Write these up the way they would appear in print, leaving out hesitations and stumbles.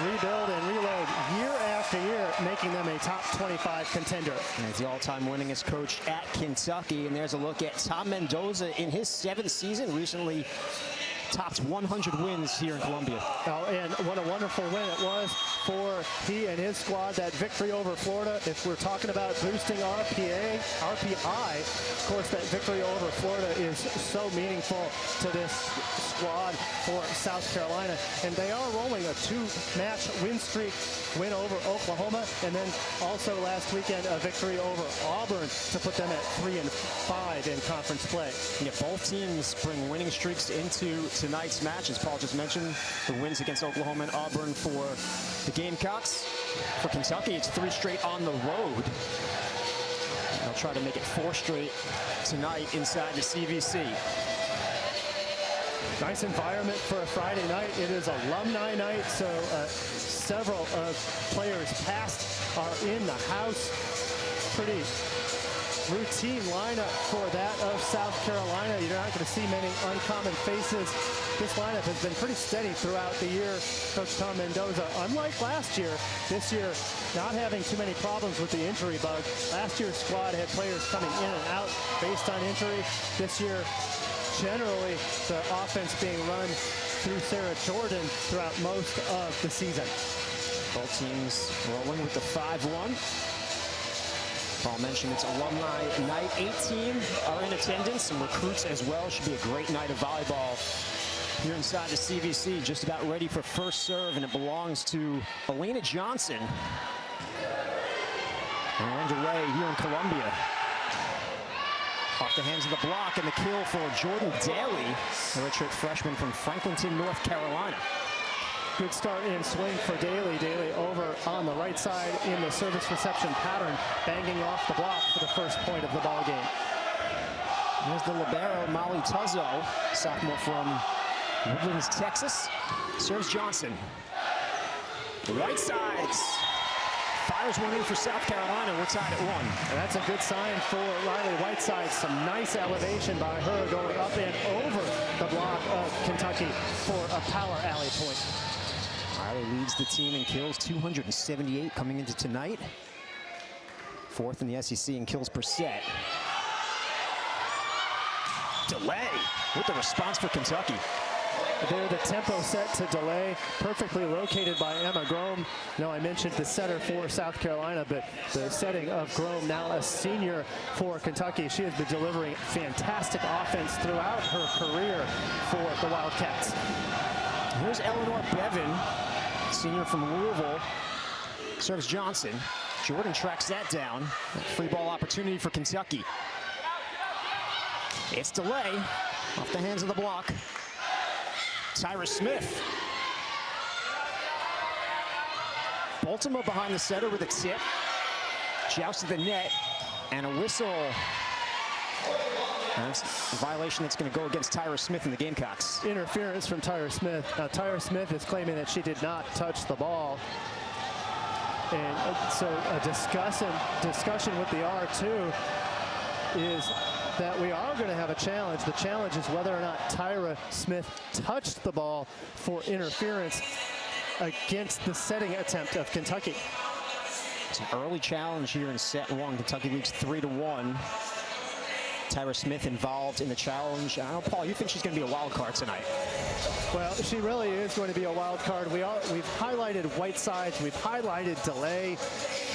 rebuild and reload year after year, making them a top 25 contender. And he's the all-time winningest coach at Kentucky. And there's a look at Tom Mendoza in his 7th season, recently topped 100 wins here in Columbia. Oh, and what a wonderful win it was for he and his squad, that victory over Florida. If we're talking about boosting RPI, of course, that victory over Florida is so meaningful to this squad for South Carolina. And they are rolling a 2-match win streak, win over Oklahoma, and then also last weekend a victory over Auburn to put them at 3-5 in conference play. Yeah, both teams bring winning streaks into tonight's match. As Paul just mentioned, the wins against Oklahoma and Auburn for the Gamecocks. For Kentucky, it's 3 straight on the road. They'll try to make it 4 straight tonight inside the CVC. Nice environment for a Friday night. It is alumni night, so several of players past are in the house. Pretty routine lineup for that of South Carolina. You're not going to see many uncommon faces. This lineup has been pretty steady throughout the year. Coach Tom Mendoza, unlike last year, this year not having too many problems with the injury bug. Last year's squad had players coming in and out based on injury. This year, generally, the offense being run through Sarah Jordan throughout most of the season. Both teams rolling with the 5-1. Paul mentioned it's alumni night. 18 are in attendance, some recruits as well. Should be a great night of volleyball here inside the CVC. Just about ready for first serve, and it belongs to Elena Johnson. And we're underway here in Columbia. Off the hands of the block, and the kill for Jordan Daly, a redshirt freshman from Franklinton, North Carolina. Good start in swing for Daly. Daly over on the right side in the service reception pattern, banging off the block for the first point of the ball game. Here's the libero, Molly Tuzzo, sophomore from Woodlands, Texas. Serves Johnson. The right sides. Fires one in for South Carolina. We're tied at 1. And that's a good sign for Riley Whiteside. Some nice elevation by her going up and over the block of Kentucky for a power alley point. Riley leads the team in kills, 278 coming into tonight. 4th in the SEC in kills per set. Delay with the response for Kentucky. There, the tempo set to delay, perfectly located by Emma Grome. Now, I mentioned the setter for South Carolina, but the setting of Grome, now a senior for Kentucky. She has been delivering fantastic offense throughout her career for the Wildcats. Here's Eleanor Bevan, senior from Louisville, serves Johnson. Jordan tracks that down. Free ball opportunity for Kentucky. It's delay off the hands of the block. Tyra Smith. Baltimore behind the setter with a tip. Joust to the net, and a whistle. And that's a violation that's going to go against Tyra Smith and the Gamecocks. Interference from Tyra Smith. Now, Tyra Smith is claiming that she did not touch the ball. And so a discussion with the R2 is that we are going to have a challenge. The challenge is whether or not Tyra Smith touched the ball for interference against the setting attempt of Kentucky. It's an early challenge here in set 1. Kentucky leads 3-1. Tyra Smith involved in the challenge. I don't know, Paul, you think she's going to be a wild card tonight? Well, she really is going to be a wild card. We've highlighted Whitesides, we've highlighted Delay,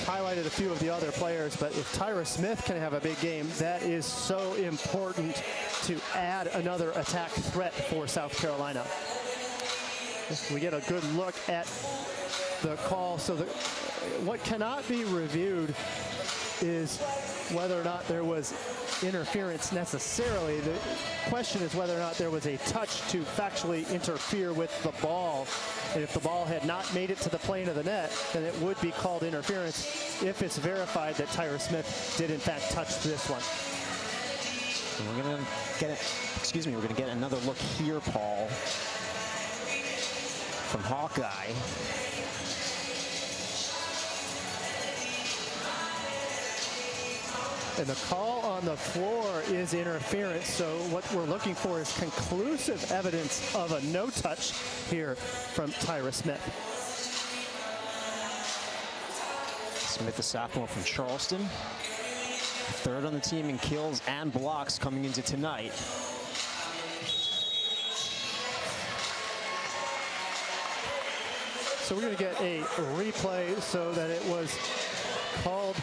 highlighted a few of the other players, but if Tyra Smith can have a big game, that is so important to add another attack threat for South Carolina. We get a good look at the call. So what cannot be reviewed is whether or not there was interference necessarily. The question is whether or not there was a touch to factually interfere with the ball. And if the ball had not made it to the plane of the net, then it would be called interference if it's verified that Tyra Smith did in fact touch this one. And we're going to get it. Excuse me. We're going to get another look here, Paul, from Hawkeye. And the call on the floor is interference. So what we're looking for is conclusive evidence of a no touch here from Tyra Smith. Smith, the sophomore from Charleston. Third on the team in kills and blocks coming into tonight. So we're going to get a replay so that it was called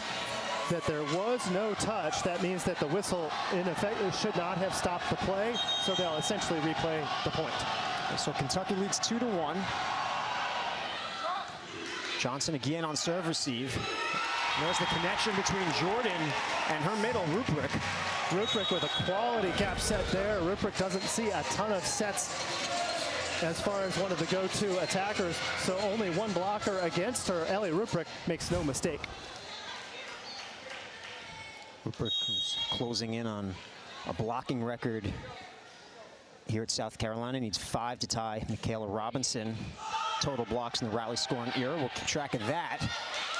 that there was no touch. That means that the whistle, in effect, should not have stopped the play. So they'll essentially replay the point. So Kentucky leads 2-1. Johnson again on serve receive. There's the connection between Jordan and her middle, Ruprecht. Ruprecht with a quality cap set there. Ruprecht doesn't see a ton of sets as far as one of the go-to attackers, so only one blocker against her. Ellie Ruprecht makes no mistake. Ruprecht is closing in on a blocking record here at South Carolina. Needs 5 to tie Michaela Robinson. Total blocks in the rally scoring era. We'll keep track of that.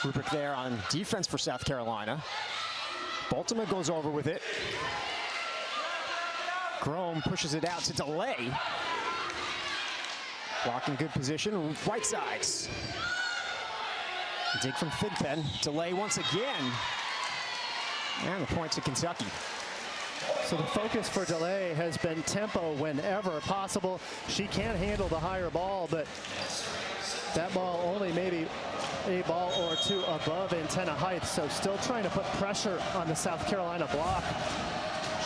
Ruprecht there on defense for South Carolina. Baltimore goes over with it. Grome pushes it out to Delay. Blocking good position, Whitesides. Dig from Thigpen, Delay once again. And the point to Kentucky. So the focus for Delay has been tempo whenever possible. She can handle the higher ball, but that ball only maybe a ball or two above antenna height, so still trying to put pressure on the South Carolina block.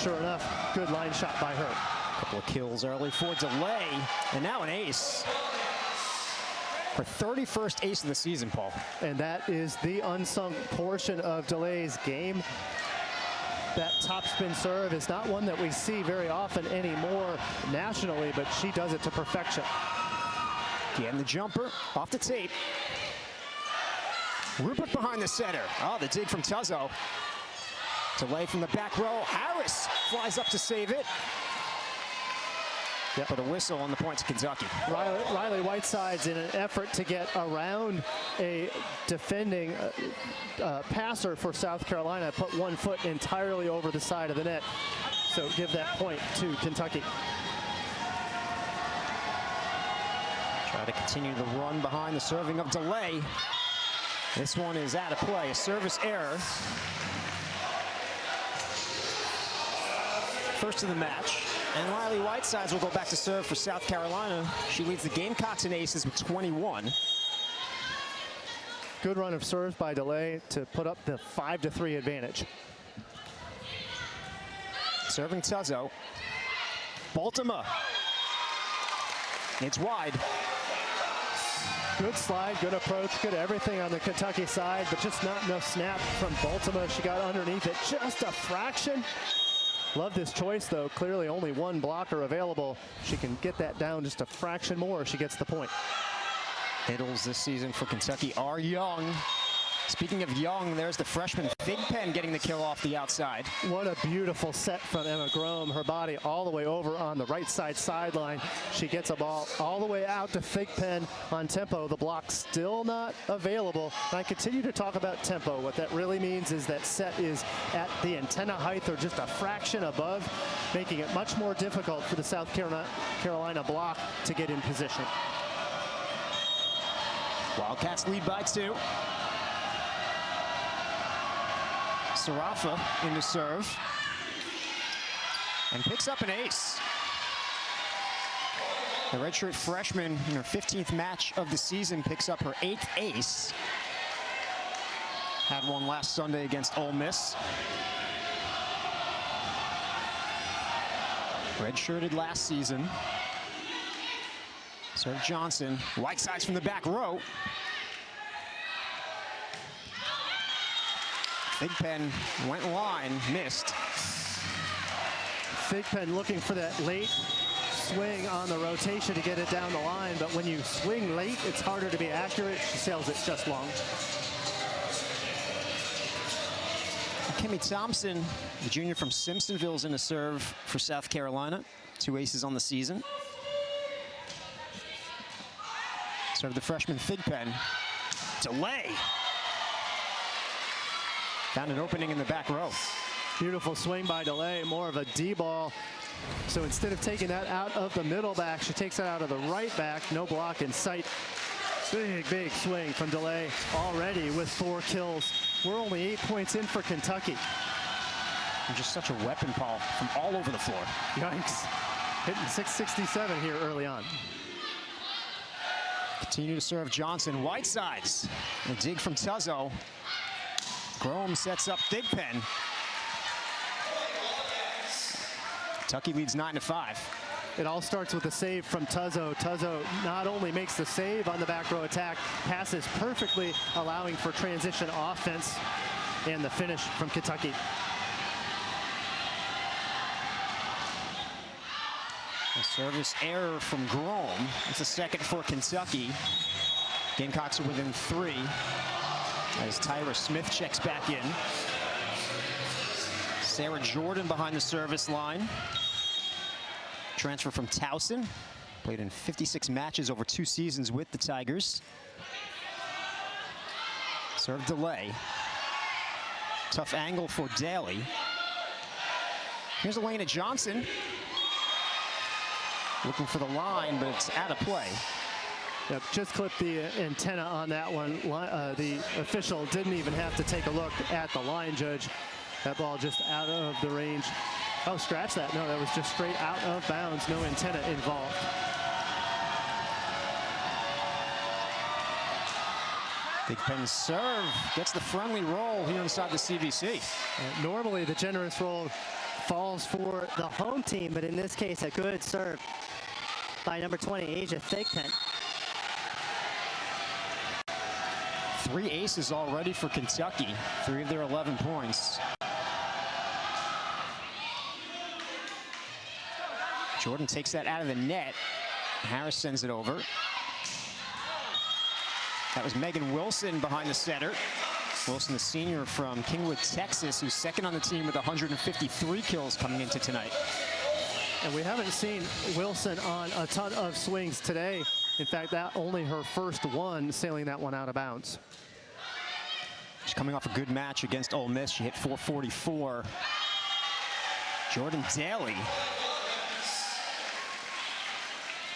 Sure enough, good line shot by her. Couple of kills early for Delay, and now an ace. Her 31st ace of the season, Paul. And that is the unsung portion of Delay's game. That topspin serve is not one that we see very often anymore nationally, but she does it to perfection. Again, the jumper off the tape. Rupert behind the center. Oh, the dig from Tuzzo. Delay from the back row. Harris flies up to save it. Yep. But a whistle on the point to Kentucky. Riley Whitesides, in an effort to get around a defending passer for South Carolina, put one foot entirely over the side of the net. So give that point to Kentucky. Try to continue the run behind the serving of Delay. This one is out of play, a service error. First of the match. And Riley Whitesides will go back to serve for South Carolina. She leads the Gamecocks in aces with 21. Good run of serves by Delay to put up the 5-3 advantage. Serving Tuzzo. Baltimore. It's wide. Good slide, good approach, good everything on the Kentucky side, but just not enough snap from Baltimore. She got underneath it just a fraction. Love this choice, though. Clearly only one blocker available. She can get that down just a fraction more. She gets the point. Middles this season for Kentucky are young. Speaking of young, there's the freshman Thigpen getting the kill off the outside. What a beautiful set from Emma Grome. Her body all the way over on the right side sideline. She gets a ball all the way out to Thigpen on tempo. The block still not available. And I continue to talk about tempo. What that really means is that set is at the antenna height or just a fraction above, making it much more difficult for the South Carolina block to get in position. Wildcats lead by 2. Sarafa into serve and picks up an ace. The redshirt freshman in her 15th match of the season picks up her 8th ace. Had one last Sunday against Ole Miss. Redshirted last season. Serve Johnson. Whitesides from the back row. Thigpen went line, missed. Thigpen looking for that late swing on the rotation to get it down the line, but when you swing late, it's harder to be accurate. She sails it just long. Kimmy Thompson, the junior from Simpsonville, is in a serve for South Carolina. 2 aces on the season. Serve the freshman Thigpen. Delay. Found an opening in the back row. Beautiful swing by Delay, more of a D ball. So instead of taking that out of the middle back, she takes it out of the right back. No block in sight. Big swing from DeLay already with 4 kills. We're only 8 points in for Kentucky. And just such a weapon, Paul, from all over the floor. Yikes. Hitting 667 here early on. Continue to serve Johnson. Whitesides. A dig from Tuzzo. Grome sets up Thigpen. Kentucky leads 9-5. It all starts with a save from Tuzzo. Tuzzo not only makes the save on the back row attack, passes perfectly, allowing for transition offense, and the finish from Kentucky. A service error from Grome. It's a second for Kentucky. Gamecocks are within 3 as Tyra Smith checks back in. Sarah Jordan behind the service line. Transfer from Towson. Played in 56 matches over 2 seasons with the Tigers. Serve delay. Tough angle for Daly. Here's Elena Johnson. Looking for the line, but it's out of play. Yep, just clipped the antenna on that one. The official didn't even have to take a look at the line judge. That ball just out of the range. Oh, scratch that. No, that was just straight out of bounds. No antenna involved. Thigpen serve gets the friendly roll here inside the CVC. Normally, the generous roll falls for the home team, but in this case, a good serve by number 20, Asia Thigpen. 3 aces already for Kentucky. 3 of their 11 points. Jordan takes that out of the net. Harris sends it over. That was Megan Wilson behind the setter. Wilson, the senior from Kingwood, Texas, who's second on the team with 153 kills coming into tonight. And we haven't seen Wilson on a ton of swings today. In fact, that only her first one, sailing that one out of bounds. She's coming off a good match against Ole Miss. She hit 444. Jordan Daly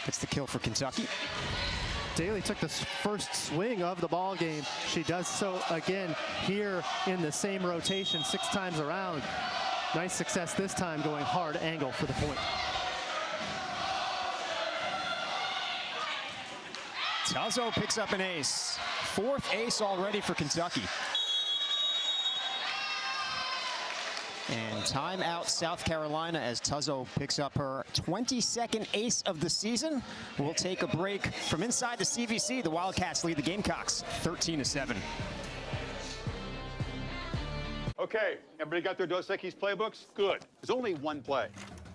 gets the kill for Kentucky. Daly took the first swing of the ball game. She does so again here in the same rotation 6 times around. Nice success this time, going hard angle for the point. Tuzzo picks up an ace. 4th ace already for Kentucky. And timeout South Carolina as Tuzzo picks up her 22nd ace of the season. We'll take a break from inside the CVC. The Wildcats lead the Gamecocks 13-7. Okay, everybody got their Dos Equis playbooks? Good. There's only one play.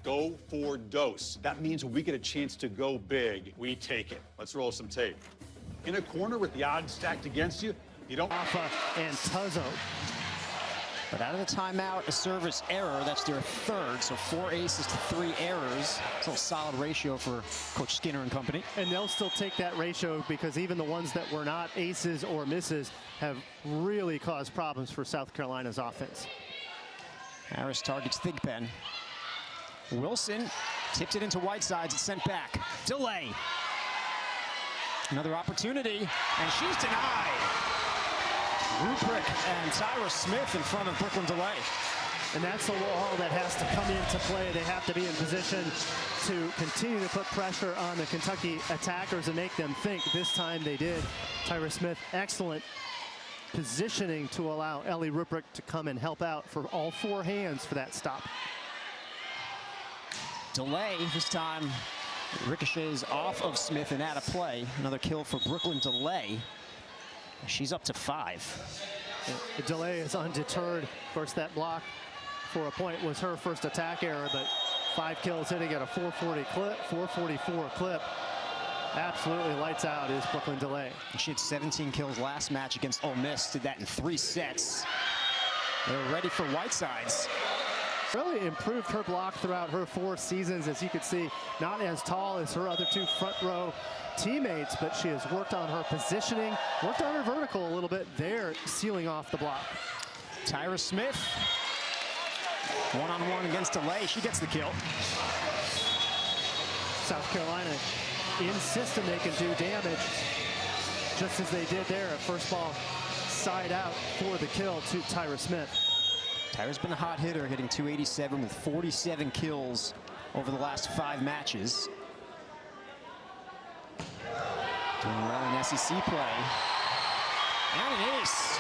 Go for Dos. That means when we get a chance to go big, we take it. Let's roll some tape. In a corner with the odds stacked against you, you don't... Alpha and Tuzzo. But out of the timeout, a service error. That's their 3rd, so 4 aces to 3 errors. It's a solid ratio for Coach Skinner and company. And they'll still take that ratio because even the ones that were not aces or misses have really caused problems for South Carolina's offense. Harris targets Thigpen. Wilson tips it into Whitesides. It's sent back. Delay. Another opportunity, and she's denied. Ruprecht and Tyra Smith in front of Brooklyn Delay. And that's the wall that has to come into play. They have to be in position to continue to put pressure on the Kentucky attackers and make them think. This time they did. Tyra Smith, excellent positioning to allow Ellie Ruprecht to come and help out for all 4 hands for that stop. Delay this time ricochets off of Smith and out of play. Another kill for Brooklyn Delay. She's up to 5. The Delay is undeterred. Of course, that block for a point was her first attack error, but 5 kills hitting at a 444 clip. Absolutely lights out is Brooklyn Delay. She had 17 kills last match against Ole Miss. Did that in 3 sets. They're ready for Whitesides. Really improved her block throughout her 4 seasons. As you can see, not as tall as her other 2 front row teammates, but she has worked on her positioning, worked on her vertical a little bit there, sealing off the block. Tyra Smith, one-on-one against Delay. She gets the kill. South Carolina in system, they can do damage. just as they did there at first ball, side out for the kill to Tyra Smith. Tyra's been a hot hitter, hitting .287 with 47 kills over the last 5 matches. Doing well in SEC play. And an ace.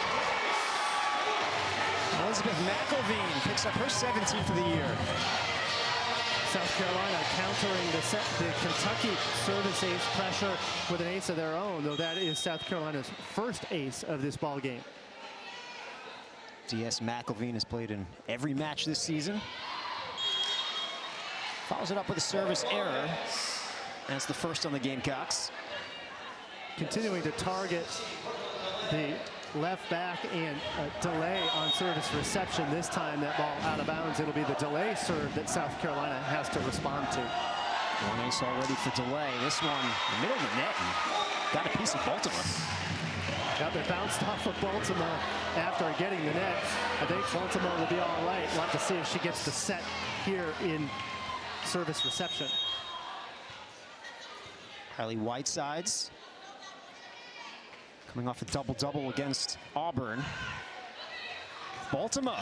Elizabeth McElveen picks up her 17th of the year. South Carolina countering the Kentucky service ace pressure with an ace of their own, though that is South Carolina's first ace of this ball game. DS McElveen has played in every match this season. Follows it up with a service error. That's the first on the Gamecocks. Continuing to target the left back and a delay on service reception. This time that ball out of bounds. It'll be the delay serve that South Carolina has to respond to. One ace already for delay. This one in the middle of the net and got a piece of Baltimore. Got they bounced off of Baltimore after getting the net. I think Baltimore will be all right. We'll have to see if she gets the set here in service reception. Riley Whitesides coming off a double-double against Auburn. Baltimore.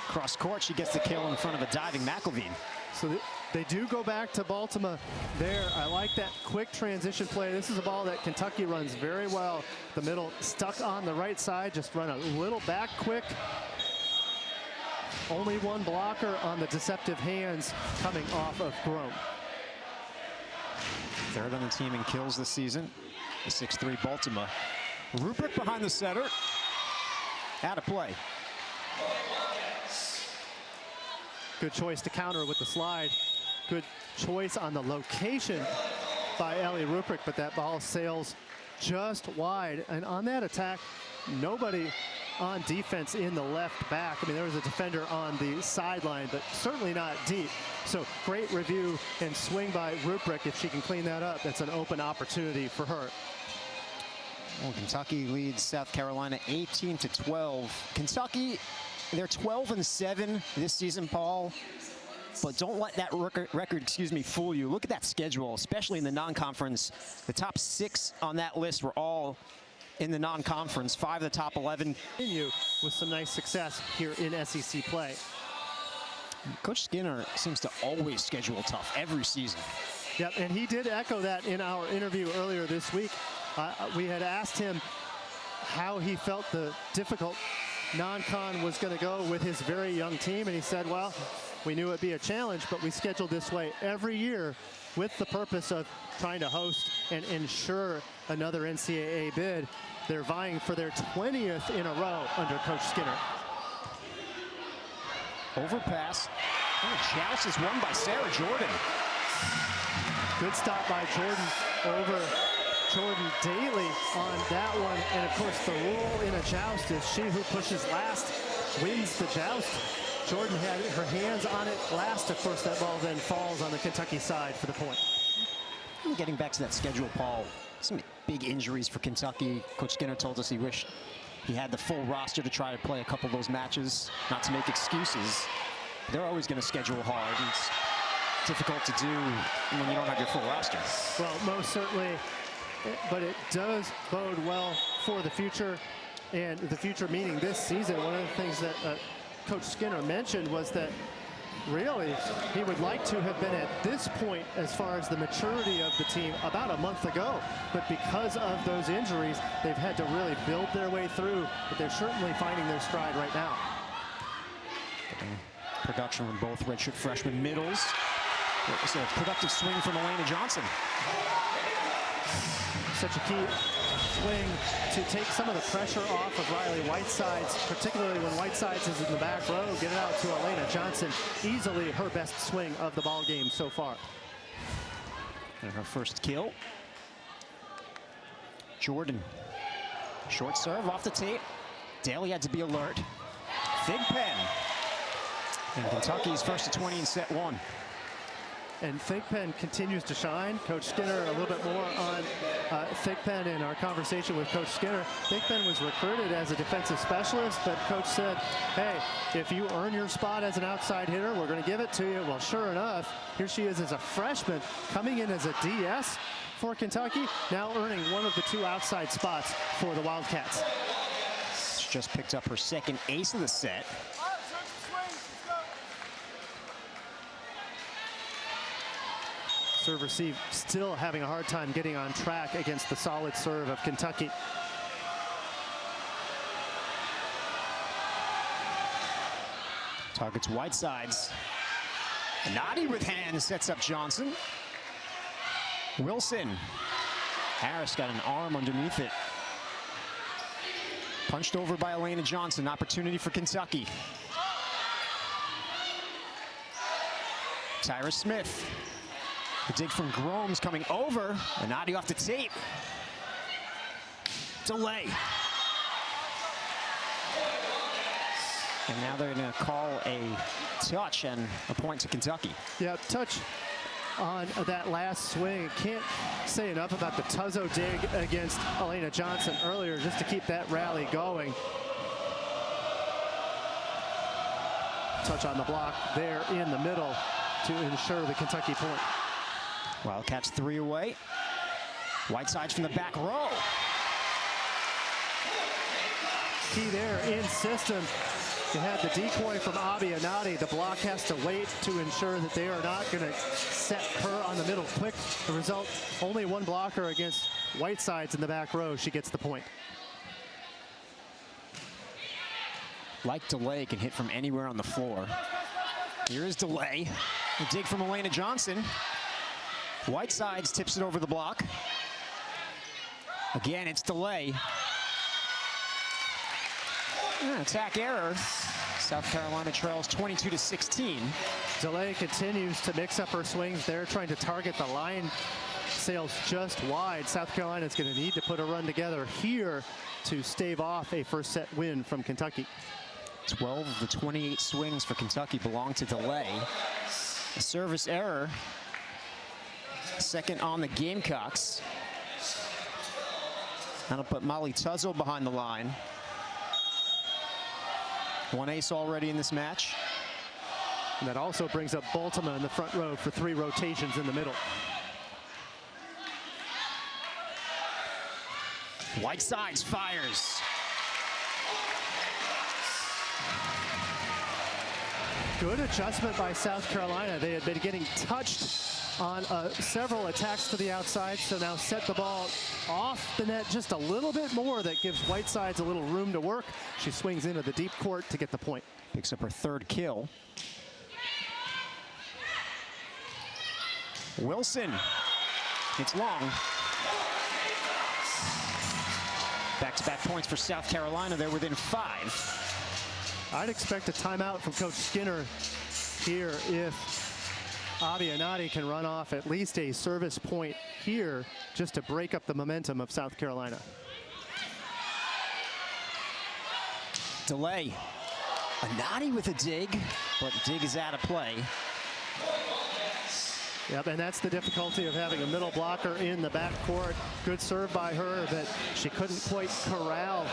Cross court, she gets the kill in front of a diving McElveen. So they do go back to Baltimore there. I like that quick transition play. This is a ball that Kentucky runs very well. The middle stuck on the right side, just run a little back quick. Only one blocker on the deceptive hands coming off of Grome. Third on the team in kills this season. The 6'3" Baltimore. Ruprecht behind the setter. Out of play. Good choice to counter with the slide. Good choice on the location by Ellie Ruprecht, but that ball sails just wide. And on that attack, nobody on defense in the left back. I mean, there was a defender on the sideline, but certainly not deep. So great review and swing by Ruprecht. If she can clean that up, that's an open opportunity for her. Well, Kentucky leads South Carolina 18-12. Kentucky, they're 12-7 this season, Paul. But don't let that record, fool you. Look at that schedule, especially in the non-conference. The top 6 on that list were all in the non-conference. 5 of the top 11. Continue with some nice success here in SEC play. Coach Skinner seems to always schedule tough every season. Yep, and he did echo that in our interview earlier this week. We had asked him how he felt the difficult non-con was going to go with his very young team, and he said, well, we knew it'd be a challenge, but we scheduled this way every year with the purpose of trying to host and ensure another NCAA bid. They're vying for their 20th in a row under Coach Skinner. Overpass. And the joust is won by Sarah Jordan. Good stop by Jordan over Jordan Daly on that one. And of course, the rule in a joust is she who pushes last wins the joust. Jordan had her hands on it last. Of course, that ball then falls on the Kentucky side for the point. Getting back to that schedule, Paul, some big injuries for Kentucky. Coach Skinner told us he wished he had the full roster to try to play a couple of those matches, not to make excuses. They're always going to schedule hard. It's difficult to do when you don't have your full roster. Well, most certainly, but it does bode well for the future, and the future meaning this season. One of the things that Coach Skinner mentioned was that really he would like to have been at this point as far as the maturity of the team about a month ago, but because of those injuries, they've had to really build their way through, but they're certainly finding their stride right now. Production from both redshirt freshman middles. It's a productive swing from Elena Johnson. Such a key swing to take some of the pressure off of Riley Whitesides, particularly when Whitesides is in the back row. Get it out to Elena Johnson. Easily her best swing of the ball game so far. And her first kill. Jordan. Short serve off the tape. Daly had to be alert. Thigpen. And Kentucky's first to 20 in set 1. And Thigpen continues to shine. Coach Skinner a little bit more on Thigpen in our conversation with Coach Skinner. Thigpen was recruited as a defensive specialist, but Coach said, hey, if you earn your spot as an outside hitter, we're going to give it to you. Well, sure enough, here she is as a freshman coming in as a DS for Kentucky, now earning one of the 2 outside spots for the Wildcats. She just picked up her second ace of the set. Serve receive still having a hard time getting on track against the solid serve of Kentucky. Targets Whitesides. Nadi with hands sets up Johnson. Wilson. Harris got an arm underneath it. Punched over by Elena Johnson. Opportunity for Kentucky. Tyra Smith. The dig from Gromes coming over. And Nadi off the tape. Delay. And now they're going to call a touch and a point to Kentucky. Yeah, touch on that last swing. Can't say enough about the Tuzzo dig against Elena Johnson earlier just to keep that rally going. Touch on the block there in the middle to ensure the Kentucky point. Wildcats 3 away. Whitesides from the back row. Key there in system. You had the decoy from Abiyanati. The block has to wait to ensure that they are not going to set her on the middle quick. The result, only one blocker against Whitesides in the back row. She gets the point. Like Delay can hit from anywhere on the floor. Here is Delay. A dig from Elena Johnson. Whitesides tips it over the block. Again, it's Delay. Attack error. South Carolina trails 22-16. Delay continues to mix up her swings there, trying to target the line. Sails just wide. South Carolina is going to need to put a run together here to stave off a first set win from Kentucky. 12 of the 28 swings for Kentucky belong to Delay. A service error. Second on the Gamecocks. That'll put Molly Tuzzo behind the line. One ace already in this match. And that also brings up Baltimore in the front row for 3 rotations in the middle. Whitesides fires. Good adjustment by South Carolina. They had been getting touched on several attacks to the outside, so now set the ball off the net just a little bit more. That gives Whitesides a little room to work. She swings into the deep court to get the point. Picks up her 3rd kill. Wilson. It's long. Back-to-back points for South Carolina. They're within 5. I'd expect a timeout from Coach Skinner here if Abiyanati can run off at least a service point here just to break up the momentum of South Carolina. Delay. Anati with a dig, but dig is out of play. Yep, and that's the difficulty of having a middle blocker in the backcourt. Good serve by her, but she couldn't quite corral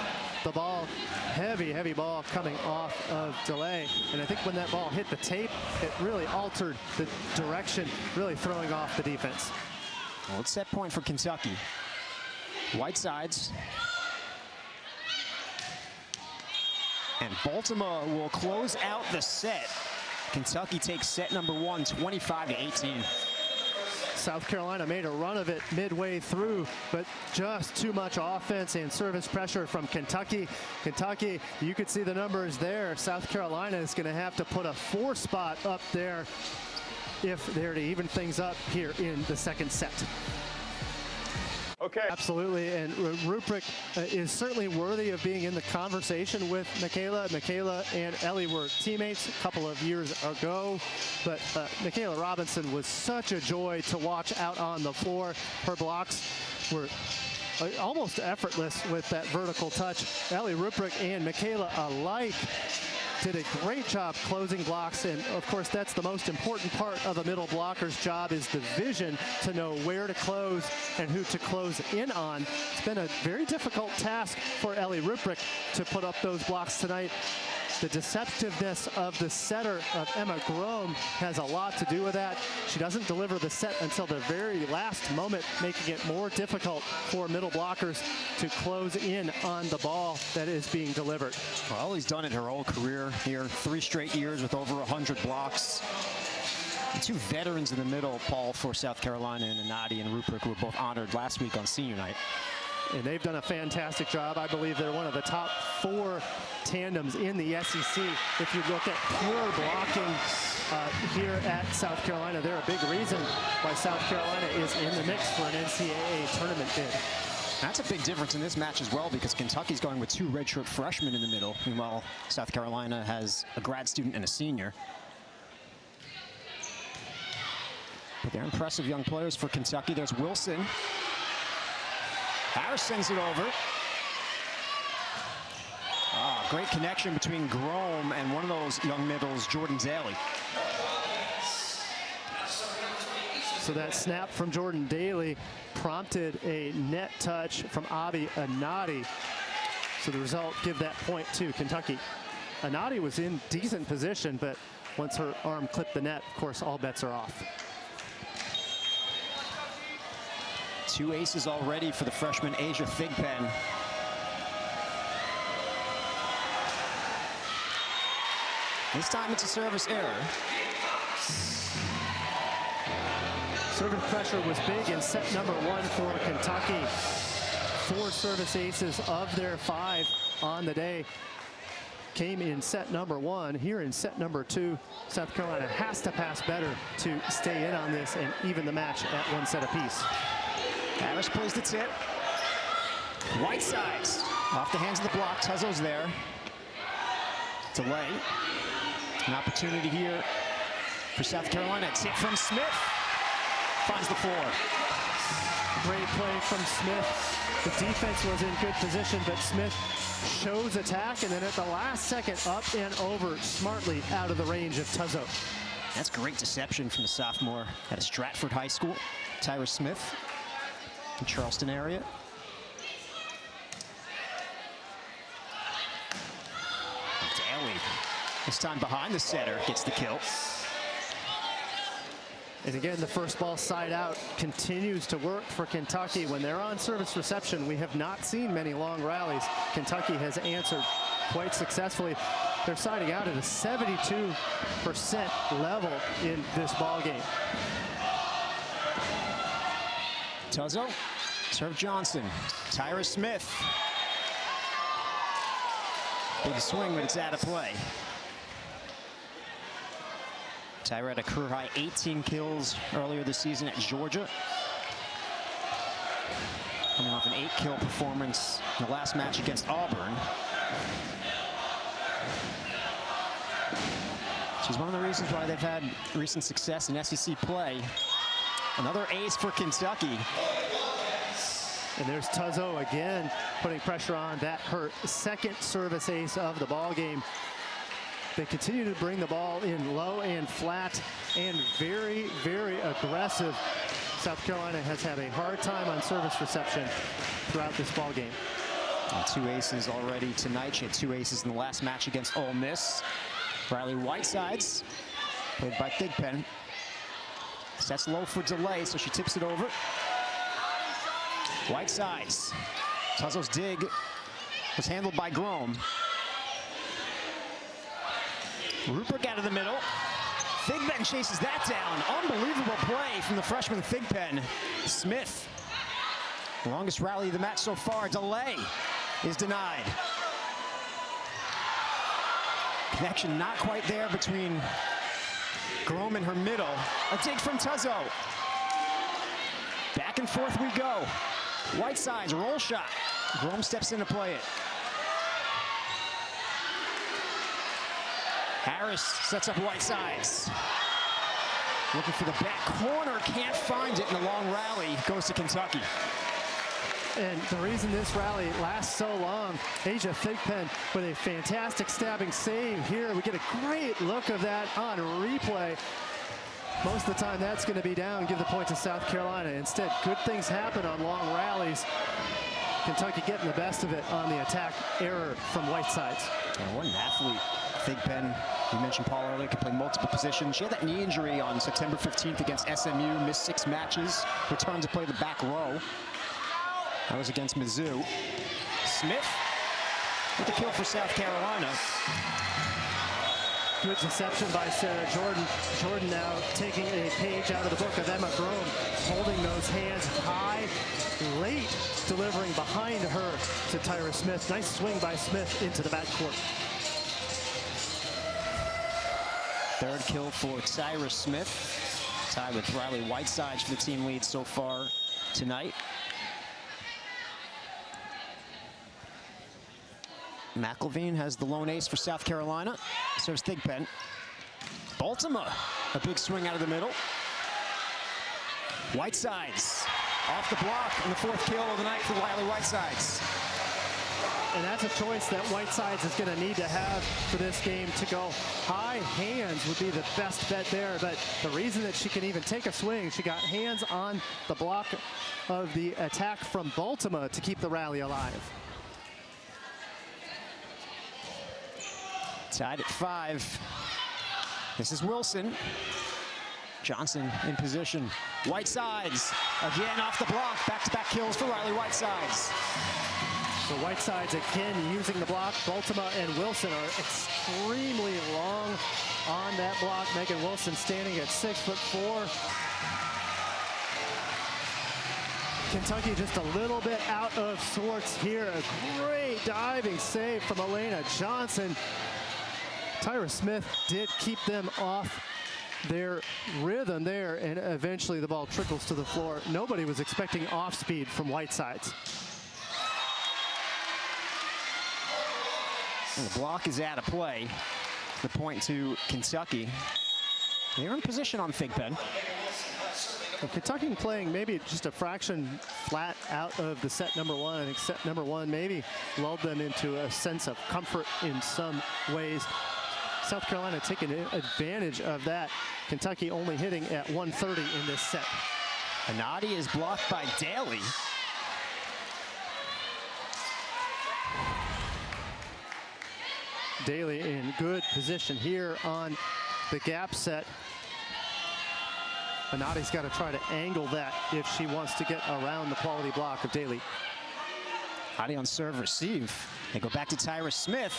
the ball. Heavy ball coming off of Delay. And I think when that ball hit the tape, it really altered the direction, really throwing off the defense. Well, it's set point for Kentucky. Whitesides. And Baltimore will close out the set. Kentucky takes set number 1, 25-18. South Carolina made a run of it midway through, but just too much offense and service pressure from Kentucky. Kentucky, you could see the numbers there. South Carolina is going to have to put a 4 spot up there if they're to even things up here in the second set. Okay. Absolutely, and Ruprecht is certainly worthy of being in the conversation with Michaela. Michaela and Ellie were teammates a couple of years ago, but Michaela Robinson was such a joy to watch out on the floor. Her blocks were almost effortless with that vertical touch. Ellie Ruprecht and Michaela alike did a great job closing blocks, and of course that's the most important part of a middle blocker's job, is the vision to know where to close and who to close in on. It's been a very difficult task for Ellie Ruprecht to put up those blocks tonight. The deceptiveness of the setter of Emma Grome has a lot to do with that. She doesn't deliver the set until the very last moment, making it more difficult for middle blockers to close in on the ball that is being delivered. Well, he's done it her whole career here. 3 straight years with over 100 blocks. And 2 veterans in the middle, Paul, for South Carolina, and Anadi and Rupert, who were both honored last week on senior night. And they've done a fantastic job. I believe they're one of the top 4 tandems in the SEC. If you look at pure blocking here at South Carolina, they're a big reason why South Carolina is in the mix for an NCAA tournament bid. That's a big difference in this match as well, because Kentucky's going with 2 redshirt freshmen in the middle. Meanwhile, South Carolina has a grad student and a senior. But they're impressive young players for Kentucky. There's Wilson. Harris sends it over. Great connection between Grome and one of those young middles, Jordan Daly. So that snap from Jordan Daly prompted a net touch from Abi Anadi. So the result, give that point to Kentucky. Anadi was in decent position, but once her arm clipped the net, of course, all bets are off. 2 aces already for the freshman Asia Thigpen. This time it's a service error. Service pressure was big in set number 1 for Kentucky. 4 service aces of their 5 on the day came in set number 1. Here in set number 2, South Carolina has to pass better to stay in on this and even the match at 1 set apiece. Harris plays the tip. Whitesides off the hands of the block. Tuzzo's there. Delay. An opportunity here for South Carolina. Tip from Smith. Finds the floor. Great play from Smith. The defense was in good position, but Smith shows attack, and then at the last second, up and over smartly out of the range of Tuzzo. That's great deception from the sophomore at Stratford High School, Tyra Smith, in Charleston area. Daly, this time behind the setter, gets the kill. And again, the first ball side out continues to work for Kentucky. When they're on service reception, we have not seen many long rallies. Kentucky has answered quite successfully. They're siding out at a 72% level in this ball game. Tuzzo, serve Johnson, Tyra Smith. Big swing, but it's out of play. Tyra had a career high 18 kills earlier this season at Georgia. Coming off an 8-kill performance in the last match against Auburn. She's one of the reasons why they've had recent success in SEC play. Another ace for Kentucky. And there's Tuzzo again, putting pressure on. That her second service ace of the ball game. They continue to bring the ball in low and flat and very, very aggressive. South Carolina has had a hard time on service reception throughout this ball game. And 2 aces already tonight. She had 2 aces in the last match against Ole Miss. Riley Whitesides, played by Thigpen. Sets low for delay, so she tips it over. Whitesides. Tuzzo's dig was handled by Grome. Rupert out of the middle. Thigpen chases that down. Unbelievable play from the freshman Thigpen. Smith. The longest rally of the match so far. Delay is denied. Connection not quite there between Grome and her middle. A dig from Tuzzo. Back and forth we go. Whitesides, roll shot. Grome steps in to play it. Harris sets up Whitesides. Looking for the back corner, can't find it in the long rally. Goes to Kentucky. And the reason this rally lasts so long, Asia Thigpen with a fantastic stabbing save here. We get a great look of that on replay. Most of the time that's going to be down, give the point to South Carolina. Instead, good things happen on long rallies. Kentucky getting the best of it on the attack error from Whitesides. And what an athlete Thigpen, you mentioned Paul earlier, can play multiple positions. She had that knee injury on September 15th against SMU, missed 6 matches, returned to play the back row. That was against Mizzou. Smith with the kill for South Carolina. Good deception by Sarah Jordan. Jordan now taking a page out of the book of Emma Grome, holding those hands high, late, delivering behind her to Tyra Smith. Nice swing by Smith into the backcourt. Third kill for Tyra Smith. Tied with Riley Whitesides for the team lead so far tonight. McElveen has the lone ace for South Carolina. Serves Thigpen. Baltimore, a big swing out of the middle. Whitesides off the block in the 4th kill of the night for Riley Whitesides. And that's a choice that Whitesides is going to need to have for this game to go. High hands would be the best bet there, but the reason that she can even take a swing, she got hands on the block of the attack from Baltimore to keep the rally alive. Tied at 5. This is Wilson. Johnson in position. Whitesides again off the block. Back-to-back kills for Riley Whitesides. So Whitesides again using the block. Baltimore and Wilson are extremely long on that block. Megan Wilson standing at 6'4". Kentucky just a little bit out of sorts here. A great diving save from Elena Johnson. Tyra Smith did keep them off their rhythm there, and eventually the ball trickles to the floor. Nobody was expecting off speed from Whitesides. And the block is out of play. The point to Kentucky. They're in position on Thigpen. Well, Kentucky playing maybe just a fraction flat out of the set number 1. I think set number 1 maybe lulled them into a sense of comfort in some ways. South Carolina taking advantage of that. Kentucky only hitting at 130 in this set. Anadi is blocked by Daly. Daly in good position here on the gap set. Anadi's got to try to angle that if she wants to get around the quality block of Daly. Anadi on serve receive. They go back to Tyra Smith.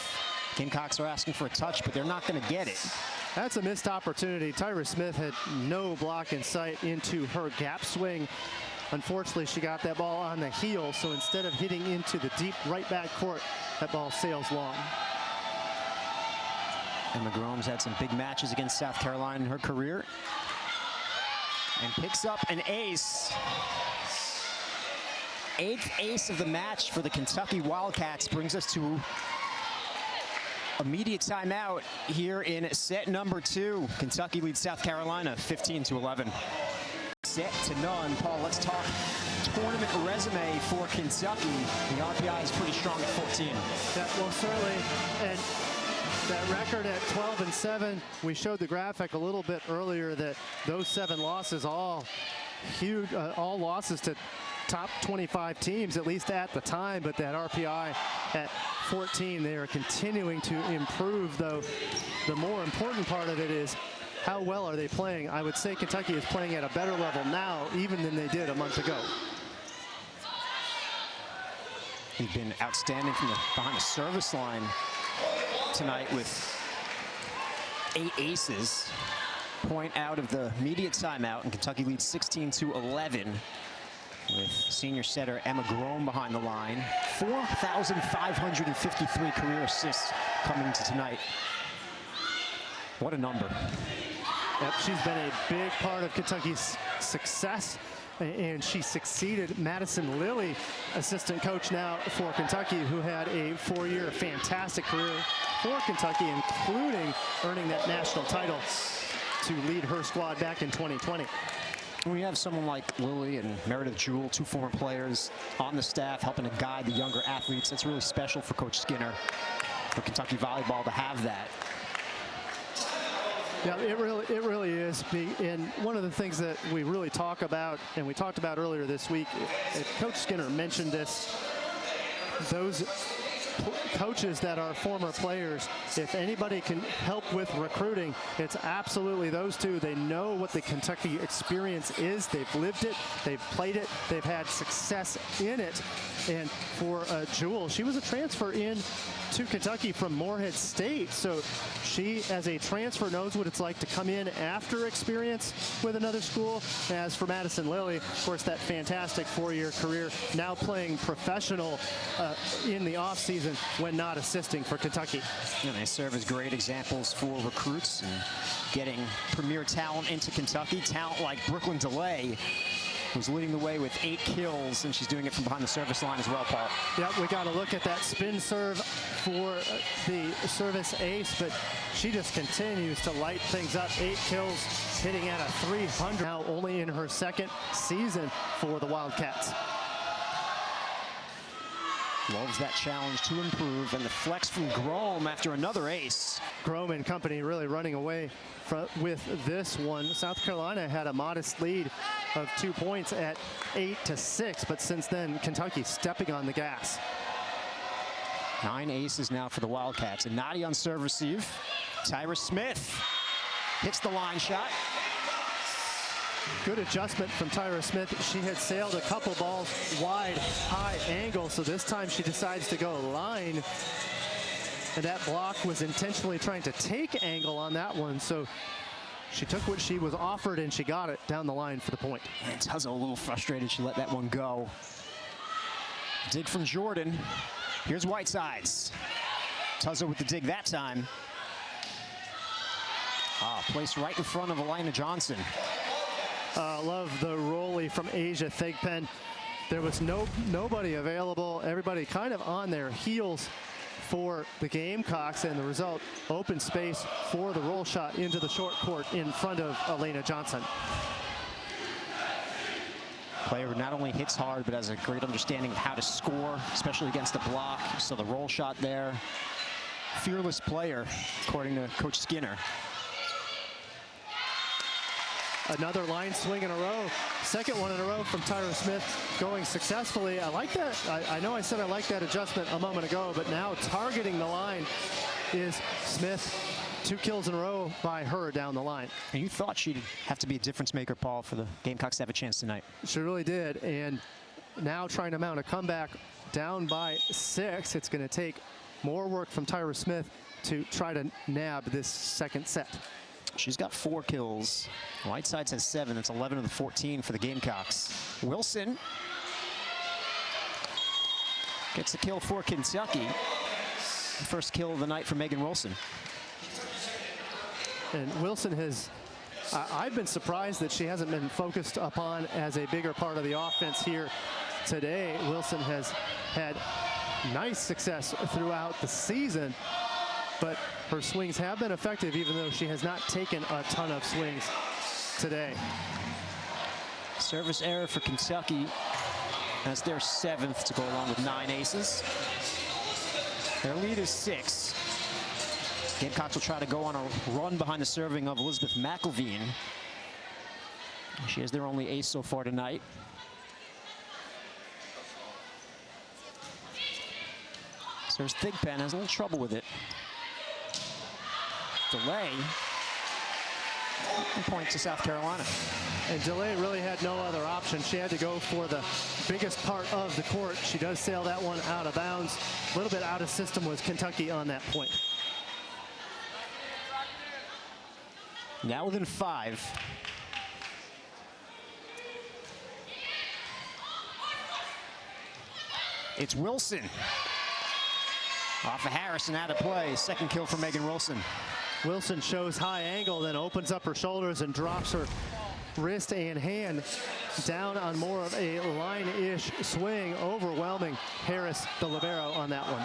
Gamecocks are asking for a touch, but they're not going to get it. That's a missed opportunity. Tyra Smith had no block in sight into her gap swing. Unfortunately, she got that ball on the heel, so instead of hitting into the deep right back court, that ball sails long. Emma Grome's had some big matches against South Carolina in her career. And picks up an ace. 8th ace of the match for the Kentucky Wildcats brings us to immediate timeout here in set number 2. Kentucky leads South Carolina 15-11. Set to none. Paul, let's talk tournament resume for Kentucky. The RPI is pretty strong at 14. Yeah, well, certainly. And that record at 12-7, we showed the graphic a little bit earlier that those 7 losses, all huge, all losses to top 25 teams, at least at the time, but that RPI at 14, they are continuing to improve, though the more important part of it is how well are they playing. I would say Kentucky is playing at a better level now even than they did a month ago. They've been outstanding from behind the service line tonight with 8 aces. Point out of the immediate timeout, and Kentucky leads 16-11 with senior setter Emma Grome behind the line. 4,553 career assists coming to tonight. What a number. Yep, she's been a big part of Kentucky's success, and she succeeded Madison Lilly, assistant coach now for Kentucky, who had a 4-year fantastic career for Kentucky, including earning that national title to lead her squad back in 2020. When you have someone like Lilly and Meredith Jewell, 2 former players on the staff helping to guide the younger athletes, that's really special for Coach Skinner, for Kentucky volleyball to have that. Yeah, it really is. And one of the things that we really talk about, and we talked about earlier this week, Coach Skinner mentioned this, those coaches that are former players, if anybody can help with recruiting, it's absolutely those two. They know what the Kentucky experience is. They've lived it. They've played it. They've had success in it. And for Jewel, she was a transfer in to Kentucky from Morehead State. So she, as a transfer, knows what it's like to come in after experience with another school. As for Madison Lilly, of course, that fantastic four-year career, now playing professional in the offseason when not assisting for Kentucky. And they serve as great examples for recruits and getting premier talent into Kentucky. Talent like Brooklyn DeLay, who's leading the way with 8 kills, and she's doing it from behind the service line as well, Paul. Yep, we got to look at that spin serve for the service ace, but she just continues to light things up. 8 kills, hitting at a 300 now, only in her second season for the Wildcats. Loves that challenge to improve, and the flex from Grom after another ace. Grom and company really running away with this one. South Carolina had a modest lead of 2 points at 8-6, but since then, Kentucky stepping on the gas. 9 aces now for the Wildcats. And Nadi on serve receive. Tyra Smith hits the line shot. Good adjustment from Tyra Smith. She had sailed a couple balls wide, high angle, so this time she decides to go line. And that block was intentionally trying to take angle on that one, so she took what she was offered and she got it down the line for the point. And Tuzzo a little frustrated she let that one go. Dig from Jordan. Here's Whitesides. Tuzzo with the dig that time. Placed right in front of Elena Johnson. Love the rollie from Asia Thigpen. There was nobody available. Everybody kind of on their heels for the Gamecocks, and the result, open space for the roll shot into the short court in front of Elena Johnson. Player who not only hits hard, but has a great understanding of how to score, especially against a block. So the roll shot there. Fearless player, according to Coach Skinner. Another line swing in a row. Second one in a row from Tyra Smith, going successfully. I like that. I know I said I liked that adjustment a moment ago, but now targeting the line is Smith. 2 kills in a row by her down the line. And you thought she'd have to be a difference maker, Paul, for the Gamecocks to have a chance tonight. She really did. And now trying to mount a comeback down by 6. It's going to take more work from Tyra Smith to try to nab this second set. She's got 4 kills. Whitesides has 7. That's 11 of the 14 for the Gamecocks. Wilson gets a kill for Kentucky. First kill of the night for Megan Wilson. And Wilson has, I've been surprised that she hasn't been focused upon as a bigger part of the offense here today. Wilson has had nice success throughout the season, but her swings have been effective, even though she has not taken a ton of swings today. Service error for Kentucky. That's their 7th to go along with 9 aces. Their lead is 6. Gamecocks will try to go on a run behind the serving of Elizabeth McElveen. She is their only ace so far tonight. Serves Thigpen, has a little trouble with it. Delay. And point to South Carolina. And DeLay really had no other option. She had to go for the biggest part of the court. She does sail that one out of bounds. A little bit out of system was Kentucky on that point. Now within 5. It's Wilson. Off of Harrison, out of play. Second kill for Megan Wilson. Wilson shows high angle, then opens up her shoulders and drops her wrist and hand down on more of a line-ish swing, overwhelming Harris, the libero, on that one.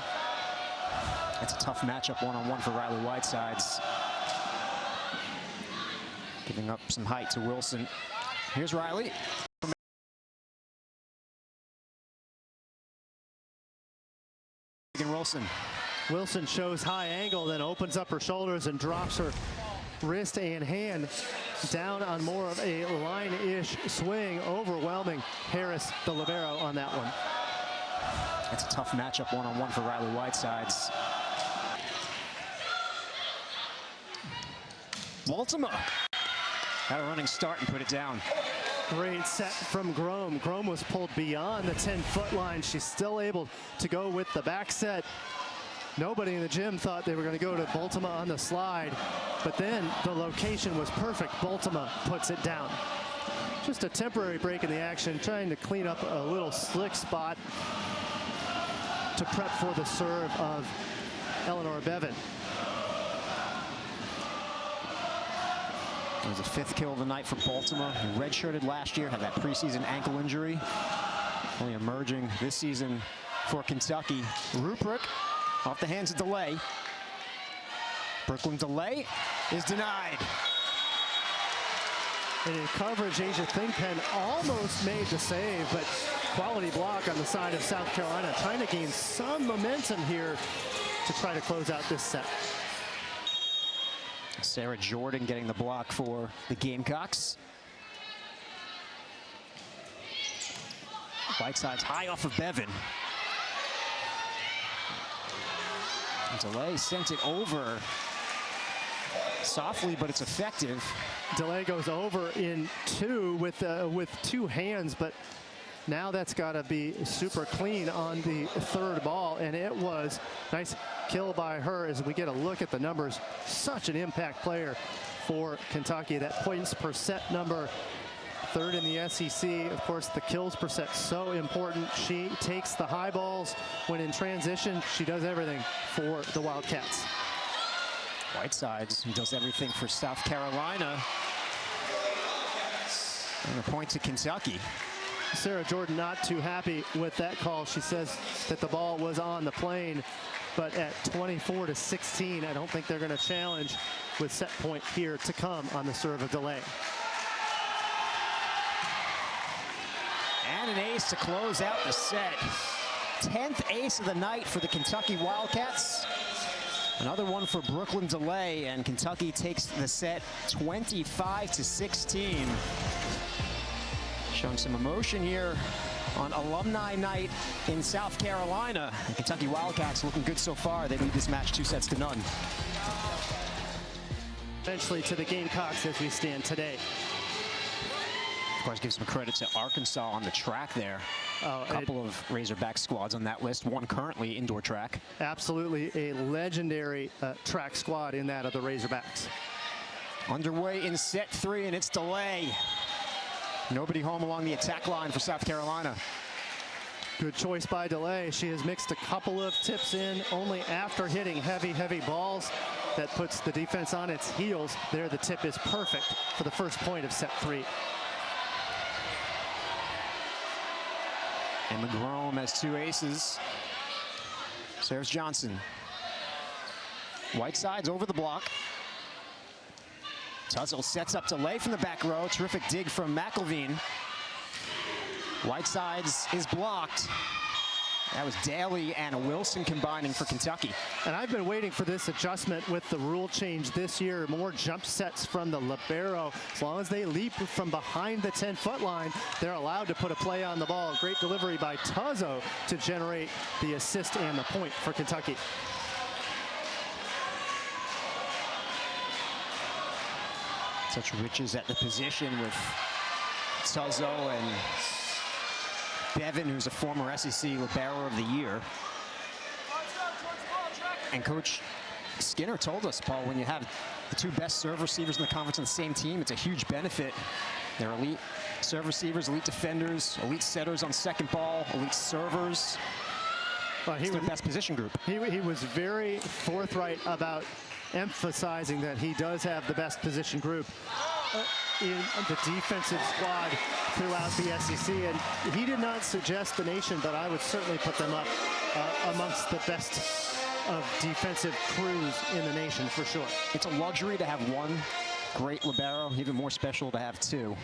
It's a tough matchup one-on-one for Riley Whitesides. Giving up some height to Wilson. Here's Riley. Megan Wilson. Wilson shows high angle, then opens up her shoulders and drops her wrist and hand down on more of a line-ish swing, overwhelming Harris, the libero, on that one. It's a tough matchup one-on-one for Riley Whitesides. Baltimore had a running start and put it down. Great set from Grom. Grom was pulled beyond the 10-foot line. She's still able to go with the back set. Nobody in the gym thought they were going to go to Baltimore on the slide, but then the location was perfect. Baltimore puts it down. Just a temporary break in the action, trying to clean up a little slick spot to prep for the serve of Eleanor Bevan. It was the 5th kill of the night for Baltimore. He redshirted last year, had that preseason ankle injury. Only emerging this season for Kentucky. Ruprecht off the hands of DeLay. Brooklyn DeLay is denied. And in coverage, Asia Thingpen almost made the save, but quality block on the side of South Carolina, trying to gain some momentum here to try to close out this set. Sarah Jordan getting the block for the Gamecocks. Whiteside's high off of Bevan. DeLay sent it over softly, but it's effective. DeLay goes over in 2 with 2 hands, but now that's got to be super clean on the 3rd ball, and it was nice kill by her. As we get a look at the numbers, such an impact player for Kentucky. That points per set number, 3rd in the SEC. Of course, the kills per set, so important. She takes the high balls when in transition. She does everything for the Wildcats. Whitesides does everything for South Carolina. And a point to Kentucky. Sarah Jordan not too happy with that call. She says that the ball was on the plane, but at 24-16, I don't think they're going to challenge with set point here to come on the serve of DeLay. And an ace to close out the set. 10th ace of the night for the Kentucky Wildcats. Another one for Brooklyn DeLay, and Kentucky takes the set 25-16. Showing some emotion here on alumni night in South Carolina. The Kentucky Wildcats looking good so far. They lead this match 2-0. Eventually to the Gamecocks as we stand today. Of course, give some credit to Arkansas on the track there. A couple of Razorback squads on that list, one currently indoor track. Absolutely a legendary track squad in that of the Razorbacks. Underway in set 3, and it's DeLay. Nobody home along the attack line for South Carolina. Good choice by DeLay. She has mixed a couple of tips in only after hitting heavy balls. That puts the defense on its heels. There, the tip is perfect for the first point of set 3. And McGrome has 2 aces. Serves Johnson. Whiteside's over the block. Tuzzle sets up DeLay from the back row. Terrific dig from McElveen. Whiteside's is blocked. That was Daly and Wilson combining for Kentucky. And I've been waiting for this adjustment with the rule change this year. More jump sets from the libero. As long as they leap from behind the 10-foot line, they're allowed to put a play on the ball. Great delivery by Tuzzo to generate the assist and the point for Kentucky. Such riches at the position with Tuzzo and Bevan, who's a former SEC libero of the year. And Coach Skinner told us, Paul, when you have the 2 best serve receivers in the conference on the same team, it's a huge benefit. They're elite serve receivers, elite defenders, elite setters on second ball, elite servers. It's their best position group. He was very forthright about emphasizing that he does have the best position group in the defensive squad throughout the SEC, and he did not suggest the nation, but I would certainly put them up amongst the best of defensive crews in the nation for sure. It's a luxury to have 1 great libero, even more special to have 2.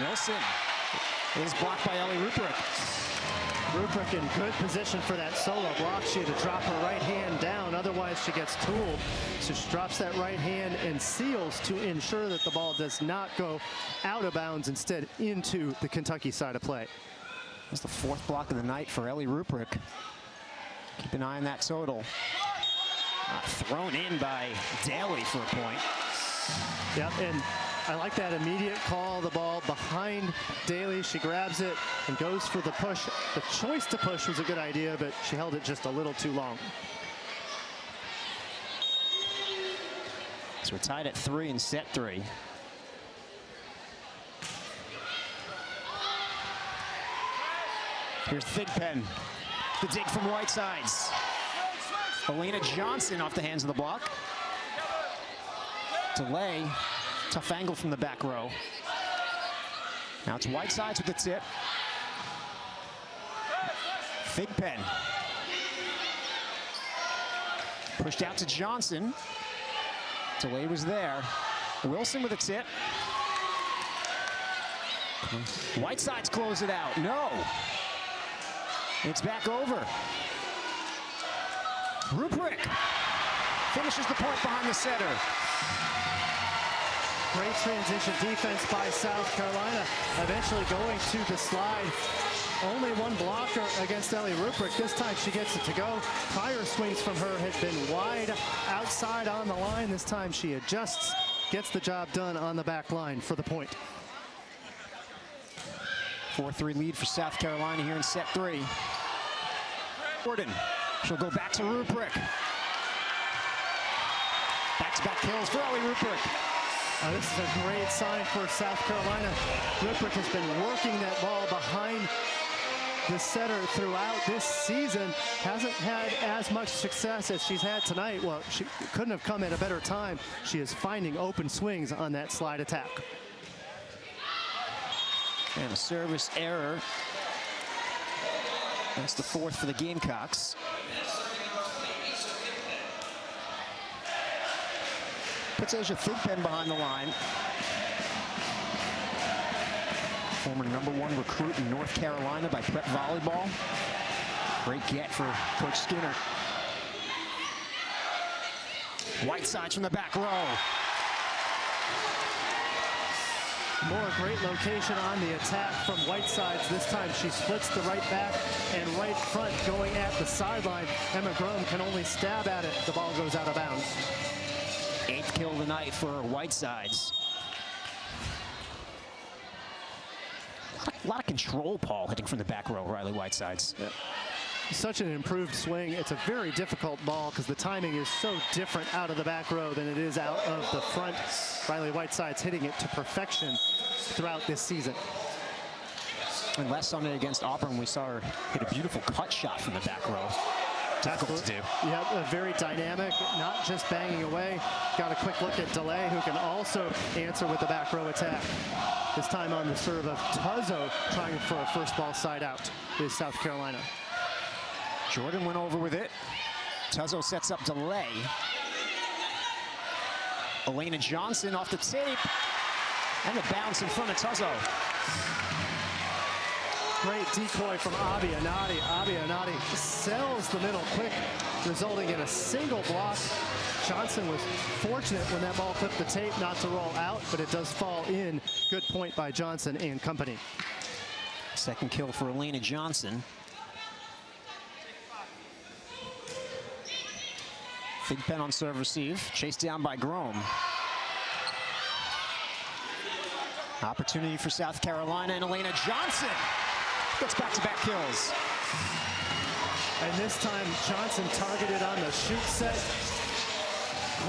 Wilson is blocked by Ellie Ruprecht. Ruprecht in good position for that solo block. She had to drop her right hand down, otherwise she gets tooled. So she drops that right hand and seals to ensure that the ball does not go out of bounds, instead into the Kentucky side of play. That's the 4th block of the night for Ellie Ruprecht. Keep an eye on that total. Thrown in by Daly for a point. Yep, and I like that immediate call. The ball behind Daly. She grabs it and goes for the push. The choice to push was a good idea, but she held it just a little too long. So we're tied at 3 in set 3. Here's Thigpen. The dig from Whitesides. Elena Johnson off the hands of the block. Delay. Tough angle from the back row. Now it's Whitesides with the tip. Thigpen. Pushed out to Johnson. Delay was there. Wilson with a tip. Whitesides close it out. No. It's back over. Ruprecht finishes the point behind the setter. Great transition defense by South Carolina, eventually going to the slide. Only one blocker against Ellie Ruprecht. This time she gets it to go. Prior swings from her had been wide outside on the line. This time she adjusts, gets the job done on the back line for the point. 4-3 lead for South Carolina here in set 3. Jordan, she'll go back to Ruprecht. Back-to-back kills for Ellie Ruprecht. This is a great sign for South Carolina. Ruprecht has been working that ball behind the setter throughout this season. Hasn't had as much success as she's had tonight. Well, she couldn't have come at a better time. She is finding open swings on that slide attack. And a service error. That's the 4th for the Gamecocks. Puts Asia Thigpen behind the line. Former #1 recruit in North Carolina by Prep Volleyball. Great get for Coach Skinner. Whitesides from the back row. More great location on the attack from Whitesides. This time she splits the right back and right front going at the sideline. Emma Grom can only stab at it. The ball goes out of bounds. 8th kill of the night for Whitesides. A lot of control, Paul, hitting from the back row, Riley Whitesides. Yep. Such an improved swing. It's a very difficult ball because the timing is so different out of the back row than it is out of the front. Riley Whitesides hitting it to perfection throughout this season. And last Sunday against Auburn, we saw her hit a beautiful cut shot from the back row. Difficult to do. Yeah, very dynamic, not just banging away. Got a quick look at Delay, who can also answer with the back row attack. This time on the serve of Tuzzo, trying for a first ball side out, is South Carolina. Jordan went over with it. Tuzzo sets up Delay. Elena Johnson off the tape. And a bounce in front of Tuzzo. Great decoy from Abiyanati. Abiyanati sells the middle quick, resulting in a single block. Johnson was fortunate when that ball clipped the tape not to roll out, but it does fall in. Good point by Johnson and company. Second kill for Elena Johnson. Thigpen on serve receive, chased down by Grom. Opportunity for South Carolina, and Elena Johnson gets back-to-back kills. And this time Johnson targeted on the shoot set.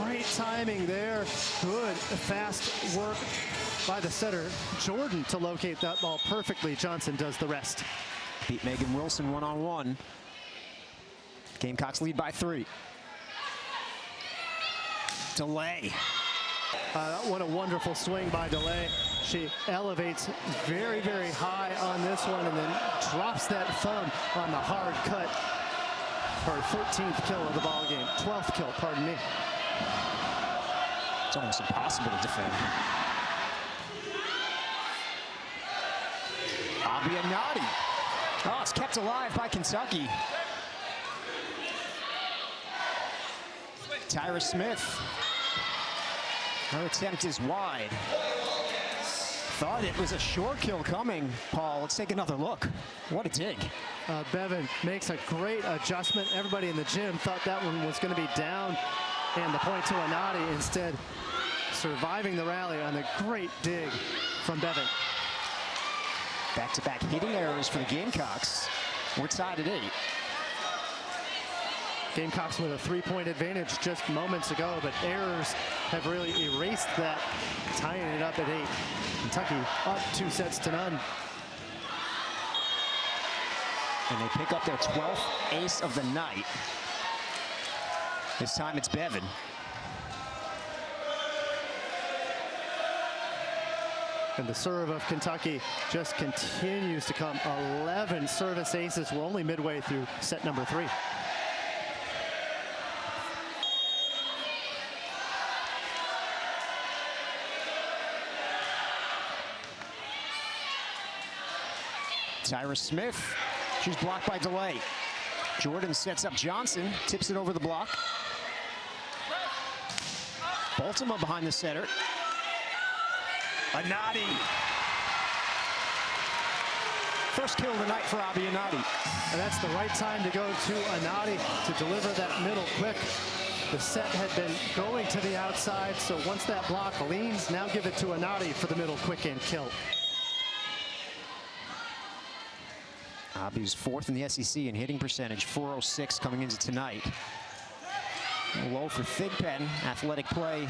Great timing there. Good, fast work by the setter, Jordan, to locate that ball perfectly. Johnson does the rest. Beat Megan Wilson one-on-one. Gamecocks lead by 3. Delay. What a wonderful swing by Delay. She elevates very, very high on this one and then drops that thumb on the hard cut. Her 13th kill of the ball game. 12th kill, pardon me. It's almost impossible to defend. Abiyanati. Oh, it's kept alive by Kentucky. Tyra Smith. Her attempt is wide. Thought it was a short kill coming, Paul. Let's take another look. What a dig. Bevan makes a great adjustment. Everybody in the gym thought that one was going to be down, and the point to Anati, instead surviving the rally on a great dig from Bevan. Back-to-back hitting errors for the Gamecocks. We're tied at 8. Gamecocks with a 3-point advantage just moments ago, but errors have really erased that, tying it up at 8. Kentucky up 2-0. And they pick up their 12th ace of the night. This time it's Bevan. And the serve of Kentucky just continues to come. 11 service aces. We're only midway through set number 3. Tyra Smith, she's blocked by delay. Jordan sets up Johnson, tips it over the block. Baltimore behind the setter. Anati. First kill of the night for Abby Anati. And that's the right time to go to Anati to deliver that middle quick. The set had been going to the outside, so once that block leans, now give it to Anati for the middle quick and kill. Abby's 4th in the SEC in hitting percentage, .406 coming into tonight. Low for Thigpen, athletic play.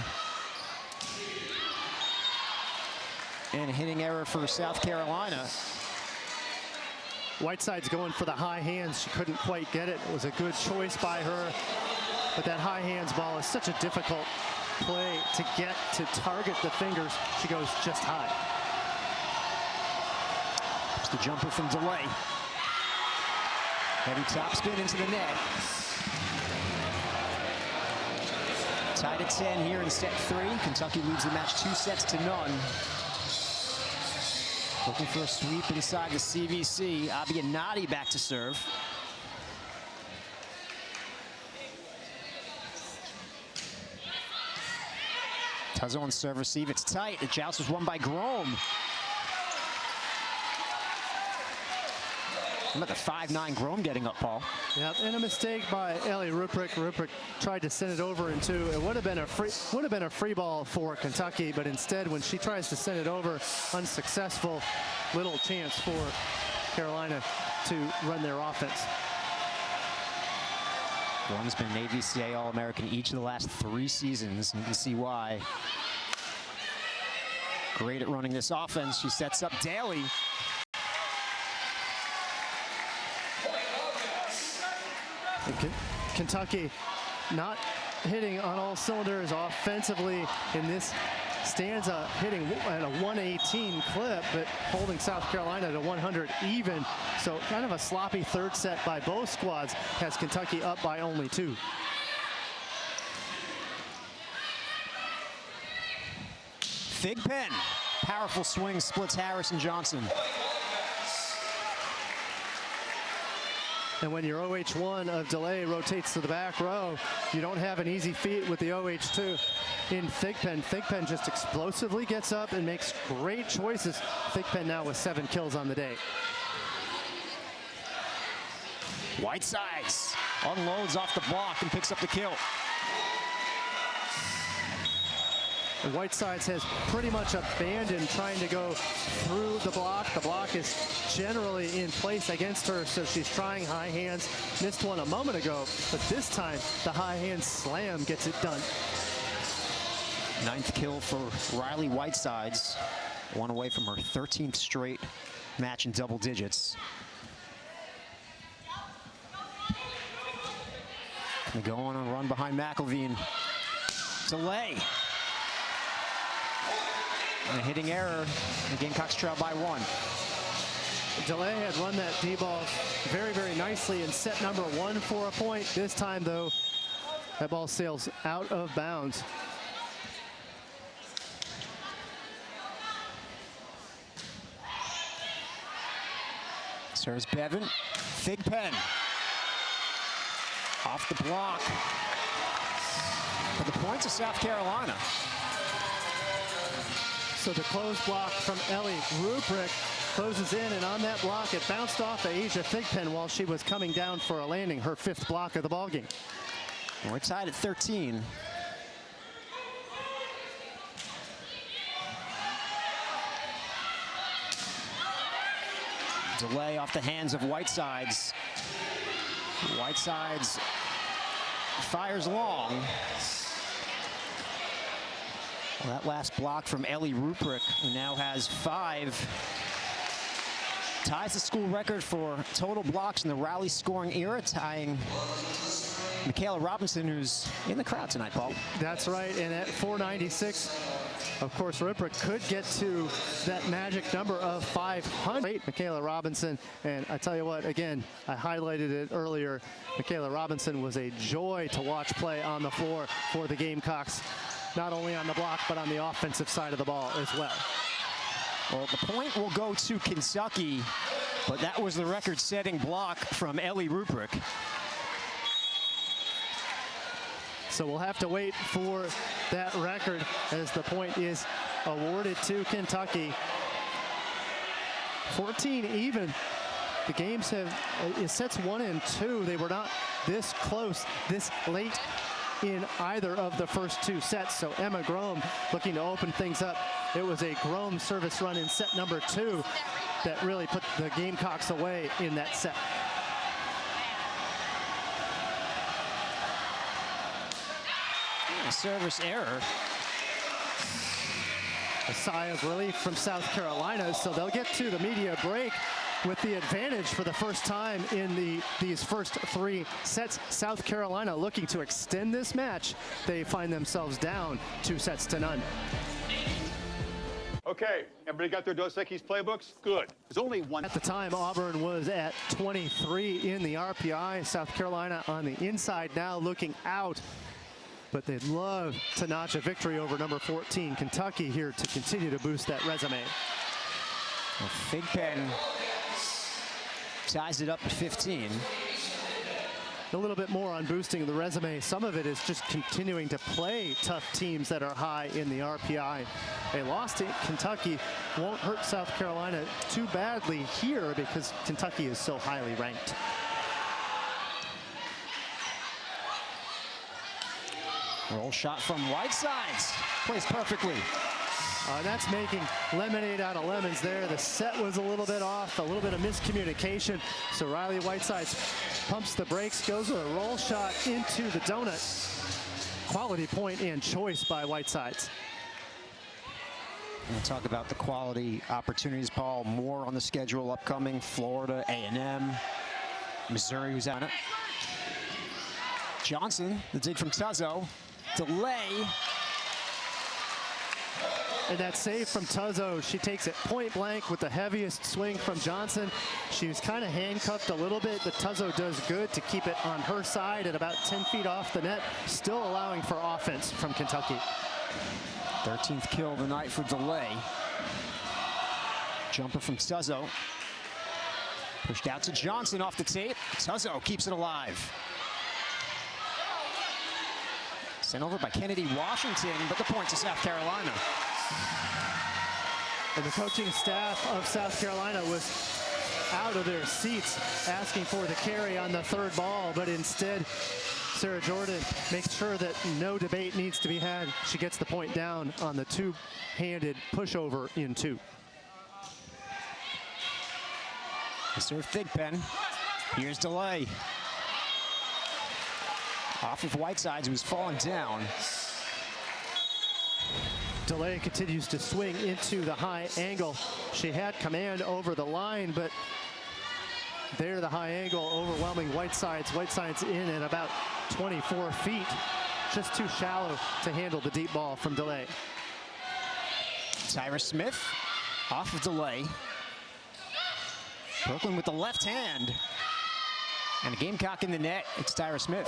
And a hitting error for South Carolina. Whiteside's going for the high hands. She couldn't quite get it. It was a good choice by her. But that high hands ball is such a difficult play to get to target the fingers. She goes just high. It's the jumper from delay. Heavy topspin into the net. Tied at 10 here in set 3. Kentucky leads the match 2-0. Looking for a sweep inside the CVC. Abby Anati back to serve. Tuzzo on serve receive. It's tight. The joust was won by Grom. How about the 5'9" Grom getting up, Paul? Yeah, and a mistake by Ellie Ruprecht. Ruprecht tried to send it over in 2. It would have been a free ball for Kentucky, but instead, when she tries to send it over, unsuccessful. Little chance for Carolina to run their offense. Grom's been an AVCA All-American each of the last 3 seasons. You can see why. Great at running this offense. She sets up Daly. Kentucky not hitting on all cylinders offensively in this stanza, hitting at a 118 clip, but holding South Carolina to 100 even. So kind of a sloppy third set by both squads, has Kentucky up by only 2. Thigpen, powerful swing, splits Harris and Johnson. And when your OH1 of delay rotates to the back row, you don't have an easy feat with the OH2 in Thigpen. Thigpen just explosively gets up and makes great choices. Thigpen now with 7 kills on the day. Whitesides unloads off the block and picks up the kill. And Whitesides has pretty much abandoned trying to go through the block. The block is generally in place against her, so she's trying high hands. Missed one a moment ago, but this time the high hand slam gets it done. 9th kill for Riley Whitesides. One away from her 13th straight match in double digits. They go on a run behind McElveen. Delay. And a hitting error. The Gamecocks trail by 1. Delay had run that D-ball very, very nicely in set number 1 for a point. This time, though, that ball sails out of bounds. Serves Bevan. Thigpen. Off the block. For the points of South Carolina. So the close block from Ellie Ruprecht closes in, and on that block, it bounced off Asia Thigpen while she was coming down for a landing, her 5th block of the ballgame. We're tied at 13. Delay off the hands of Whitesides. Whitesides fires long. Well, that last block from Ellie Ruprecht, who now has 5, ties the school record for total blocks in the rally scoring era, tying Michaela Robinson, who's in the crowd tonight, Paul. That's right, and at 496, of course, Ruprecht could get to that magic number of 500. Michaela Robinson, and I tell you what, again, I highlighted it earlier, Michaela Robinson was a joy to watch play on the floor for the Gamecocks, not only on the block, but on the offensive side of the ball as well. Well, the point will go to Kentucky, but that was the record-setting block from Ellie Ruprecht. So we'll have to wait for that record as the point is awarded to Kentucky. 14 even. The games have, sets 1 and 2, they were not this close, this late in either of the first 2 sets. So Emma Grome looking to open things up. It was a Grome service run in set number 2 that really put the Gamecocks away in that set. A service error. A sigh of relief from South Carolina, so they'll get to the media break with the advantage for the first time in these first 3 sets. South Carolina looking to extend this match. They find themselves down 2-0. Okay, everybody got their Dos Equis playbooks? Good. There's only one. At the time, Auburn was at 23 in the RPI. South Carolina on the inside now looking out. But they'd love to notch a victory over number 14, Kentucky, here to continue to boost that resume. Well, Thigpen ties it up to 15. A little bit more on boosting the resume. Some of it is just continuing to play tough teams that are high in the RPI. A loss to Kentucky won't hurt South Carolina too badly here because Kentucky is so highly ranked. Roll shot from Whitesides. Plays perfectly. That's making lemonade out of lemons there. The set was a little bit off, a little bit of miscommunication. So Riley Whitesides pumps the brakes, goes with a roll shot into the donut. Quality point and choice by Whitesides. We'll talk about the quality opportunities, Paul. More on the schedule upcoming. Florida, A&M, Missouri, who's on it. Johnson, the dig from Tuzzo. Delay. And that save from Tuzzo, she takes it point blank with the heaviest swing from Johnson. She was kind of handcuffed a little bit, but Tuzzo does good to keep it on her side at about 10 feet off the net, still allowing for offense from Kentucky. 13th kill of the night for Delay. Jumper from Tuzzo. Pushed out to Johnson off the tape. Tuzzo keeps it alive. Sent over by Kennedy Washington, but the point to South Carolina. And the coaching staff of South Carolina was out of their seats asking for the carry on the 3rd ball, but instead Sarah Jordan makes sure that no debate needs to be had. She gets the point down on the 2-handed pushover in 2. Serve Thigpen. Here's Delay. Off of Whitesides, who was falling down. Delay continues to swing into the high angle. She had command over the line, but there the high angle overwhelming Whitesides. Whitesides in at about 24 feet. Just too shallow to handle the deep ball from Delay. Tyra Smith off of Delay. Brooklyn with the left hand. And a Gamecock in the net. It's Tyra Smith.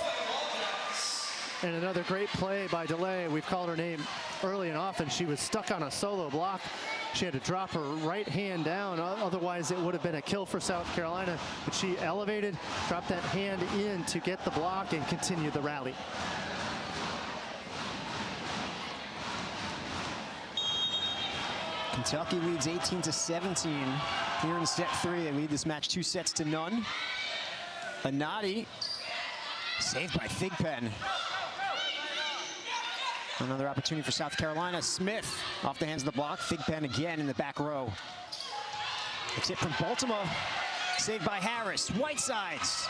And another great play by Delay. We've called her name early and often. She was stuck on a solo block She had to drop her right hand down, otherwise it would have been a kill for South Carolina. But she elevated, dropped that hand in to get the block and continue the rally. Kentucky leads 18-17 here in set 3. They lead this match 2-0. Anati saved by Thigpen. Another opportunity for South Carolina. Smith off the hands of the block. Thigpen again in the back row. A tip from Baltimore. Saved by Harris. Whitesides.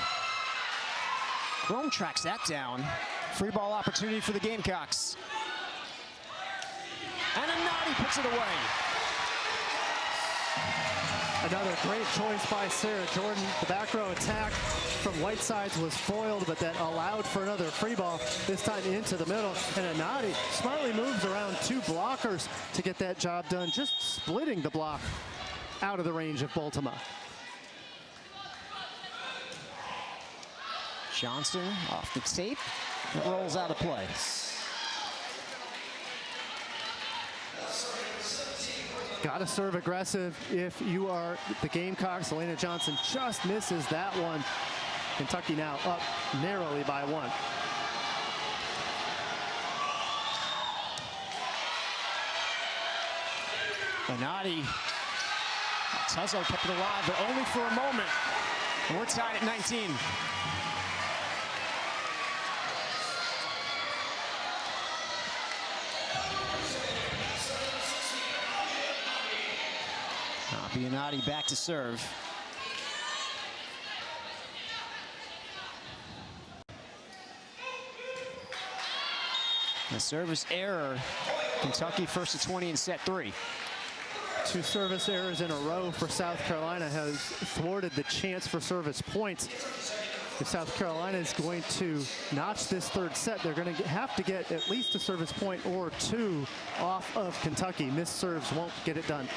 Rome tracks that down. Free ball opportunity for the Gamecocks. And Anati puts it away. Another great choice by Sarah Jordan. The back row attack from Whitesides was foiled, but that allowed for another free ball, this time into the middle. And Anati smartly moves around 2 blockers to get that job done, just splitting the block out of the range of Baltimore. Johnson off the tape. It rolls out of play. Got to serve aggressive if you are the Gamecocks. Elena Johnson just misses that one. Kentucky now up narrowly by 1. Anati. Tuzzo kept it alive, but only for a moment. And we're tied at 19. Bianati back to serve. A service error. Kentucky first to 20 in set 3. 2 service errors in a row for South Carolina has thwarted the chance for service points. If South Carolina is going to notch this 3rd set, they're going to have to get at least a service point or 2 off of Kentucky. Missed serves won't get it done.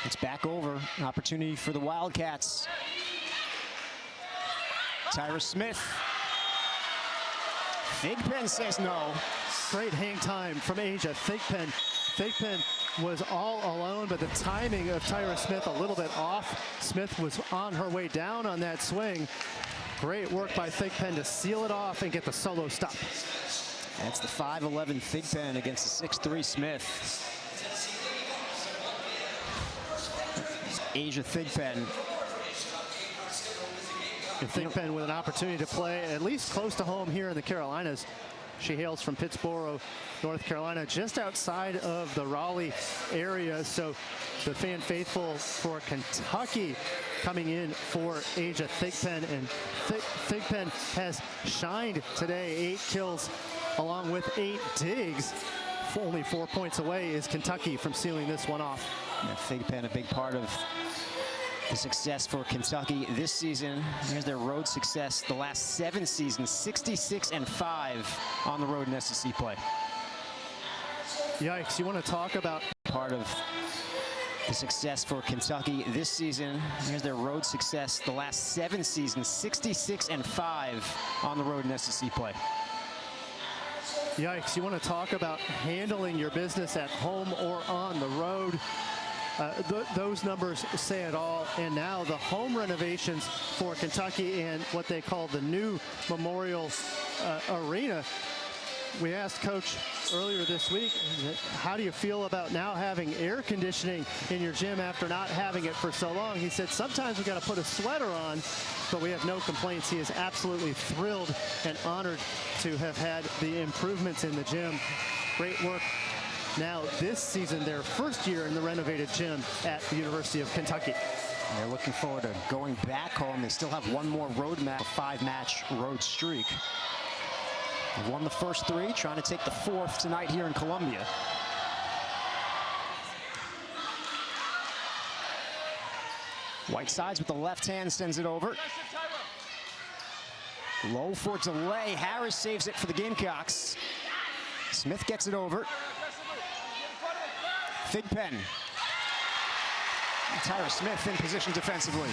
It's back over. An opportunity for the Wildcats. Tyra Smith. Thigpen says no. Great hang time from Asia Thigpen. Thigpen was all alone, but the timing of Tyra Smith a little bit off. Smith was on her way down on that swing. Great work by Thigpen to seal it off and get the solo stop. That's the 5'11" Thigpen against the 6'3" Smith. Asia Thigpen. Thigpen with an opportunity to play at least close to home here in the Carolinas. She hails from Pittsboro, North Carolina, just outside of the Raleigh area. So the fan faithful for Kentucky coming in for Asia Thigpen. And Thigpen has shined today. 8 kills along with 8 digs. Only 4 points away is Kentucky from sealing this one off. Yeah, Thigpen, a big part of the success for Kentucky this season. Here's their road success the last 7 seasons, 66-5 on the road in SEC play. Yikes, you want to talk about part of the success for Kentucky this season. Here's their road success the last 7 seasons, 66-5 on the road in SEC play. Yikes, you want to talk about handling your business at home or on the road. Those numbers say it all. And now the home renovations for Kentucky and what they call the new Memorial Arena. We asked Coach earlier this week, how do you feel about now having air conditioning in your gym after not having it for so long? He said, sometimes we got to put a sweater on, but we have no complaints. He is absolutely thrilled and honored to have had the improvements in the gym. Great work. Now this season, their first year in the renovated gym at the University of Kentucky. They're looking forward to going back home. They still have one more road match, a 5-match road streak. They've won the first 3, trying to take the 4th tonight here in Columbia. Whitesides with the left hand sends it over. Low for delay. Harris saves it for the Gamecocks. Smith gets it over. Thigpen. Tyra Smith in position defensively.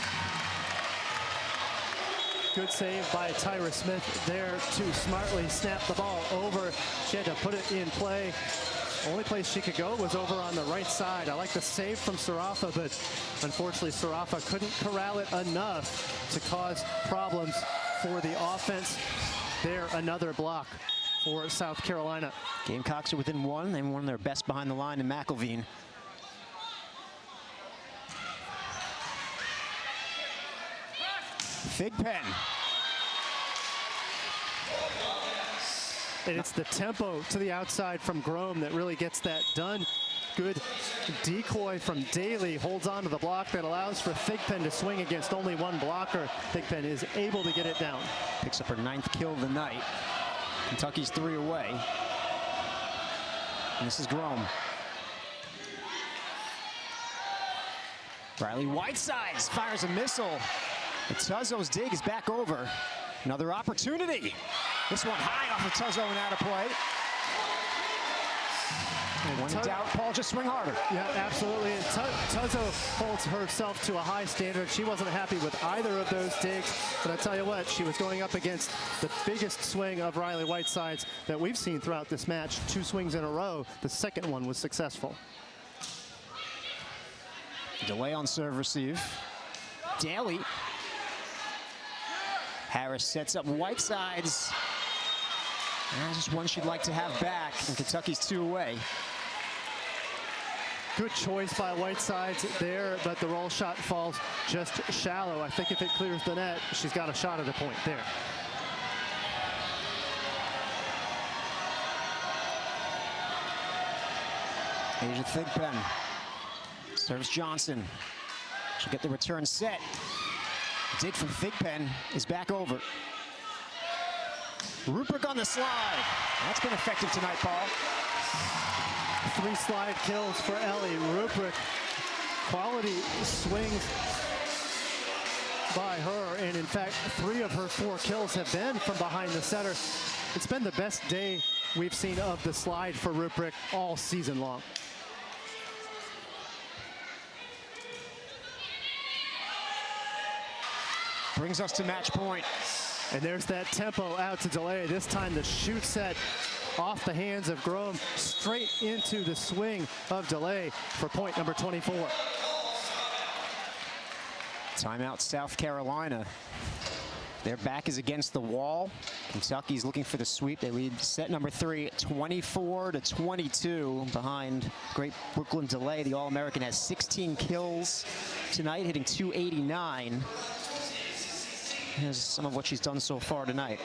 Good save by Tyra Smith there to smartly snap the ball over. She had to put it in play. Only place she could go was over on the right side. I like the save from Sarafa, but unfortunately Sarafa couldn't corral it enough to cause problems for the offense. There, another block for South Carolina. Gamecocks are within one. They won their best behind the line in McElveen. Thigpen. And it's the tempo to the outside from Grome that really gets that done. Good decoy from Daly, holds on to the block that allows for Thigpen to swing against only one blocker. Thigpen is able to get it down. Picks up her 9th kill of the night. Kentucky's 3 away. And this is Grome. Riley Whitesides fires a missile. But Tuzzo's dig is back over. Another opportunity. This one high off of Tuzzo and out of play. And when in doubt, Paul, just swing harder. Yeah, absolutely. And Tuzzo holds herself to a high standard. She wasn't happy with either of those digs. But I tell you what, she was going up against the biggest swing of Riley Whitesides that we've seen throughout this match. 2 swings in a row. The second one was successful. Delay on serve receive. Daly. Harris sets up Whitesides. And just one she'd like to have back, and Kentucky's 2 away. Good choice by Whitesides there, but the roll shot falls just shallow. I think if it clears the net, she's got a shot at a point there. Asia Thigpen serves Johnson. She'll get the return set. Dig from Thigpen is back over. Ruprecht on the slide. That's been effective tonight, Paul. 3 slide kills for Ellie Ruprecht. Quality swings by her, and in fact, 3 of her 4 kills have been from behind the setter. It's been the best day we've seen of the slide for Ruprecht all season long. Brings us to match point. And there's that tempo out to Delay. This time the shoot set off the hands of Grome, straight into the swing of Delay for point number 24. Timeout, South Carolina. Their back is against the wall. Kentucky's looking for the sweep. They lead set number 3, 24-22 behind great Brooklyn Delay. The All-American has 16 kills tonight, hitting .289. Here's some of what she's done so far tonight.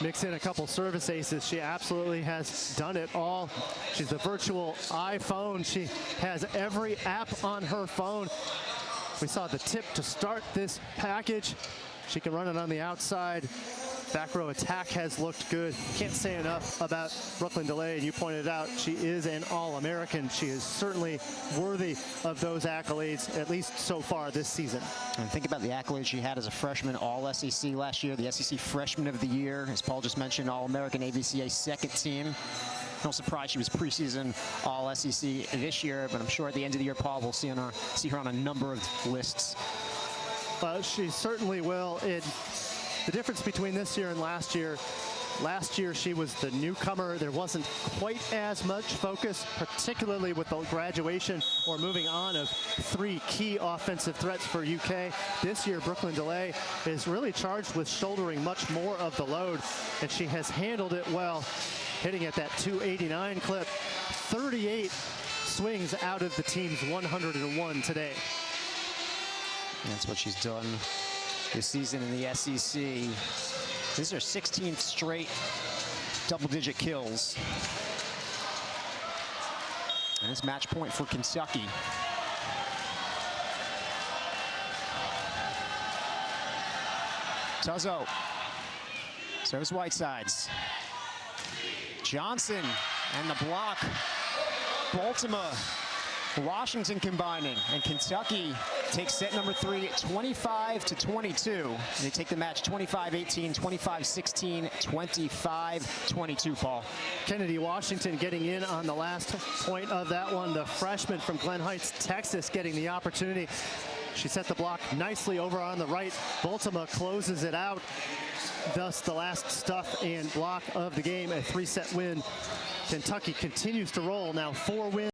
Mix in a couple service aces. She absolutely has done it all. She's the virtual iPhone. She has every app on her phone. We saw the tip to start this package. She can run it on the outside. Back row attack has looked good. Can't say enough about Brooklyn Delay, and you pointed out she is an All-American. She is certainly worthy of those accolades, at least so far this season. And think about the accolades she had as a freshman, All-SEC last year, the SEC Freshman of the Year, as Paul just mentioned, All-American AVCA second team. No surprise she was preseason All-SEC this year, but I'm sure at the end of the year, Paul, we'll see her on a number of lists. She certainly will. The difference between this year and last year she was the newcomer. There wasn't quite as much focus, particularly with the graduation or moving on of 3 key offensive threats for UK. This year, Brooklyn Delay is really charged with shouldering much more of the load, and she has handled it well, hitting at that .289 clip. 38 swings out of the team's 101 today. That's what she's done this season in the SEC. This is her 16th straight double-digit kills. And it's match point for Kentucky. Tuzzo serves Whitesides. Johnson and the block. Baltimore, Washington combining, and Kentucky takes set number 3, 25-22. They take the match 25-18, 25-16, 25-22, Paul. Kennedy Washington getting in on the last point of that one. The freshman from Glen Heights, Texas, getting the opportunity. She set the block nicely over on the right. Bultema closes it out. Thus, the last stuff and block of the game, a 3-set win. Kentucky continues to roll now, 4 wins.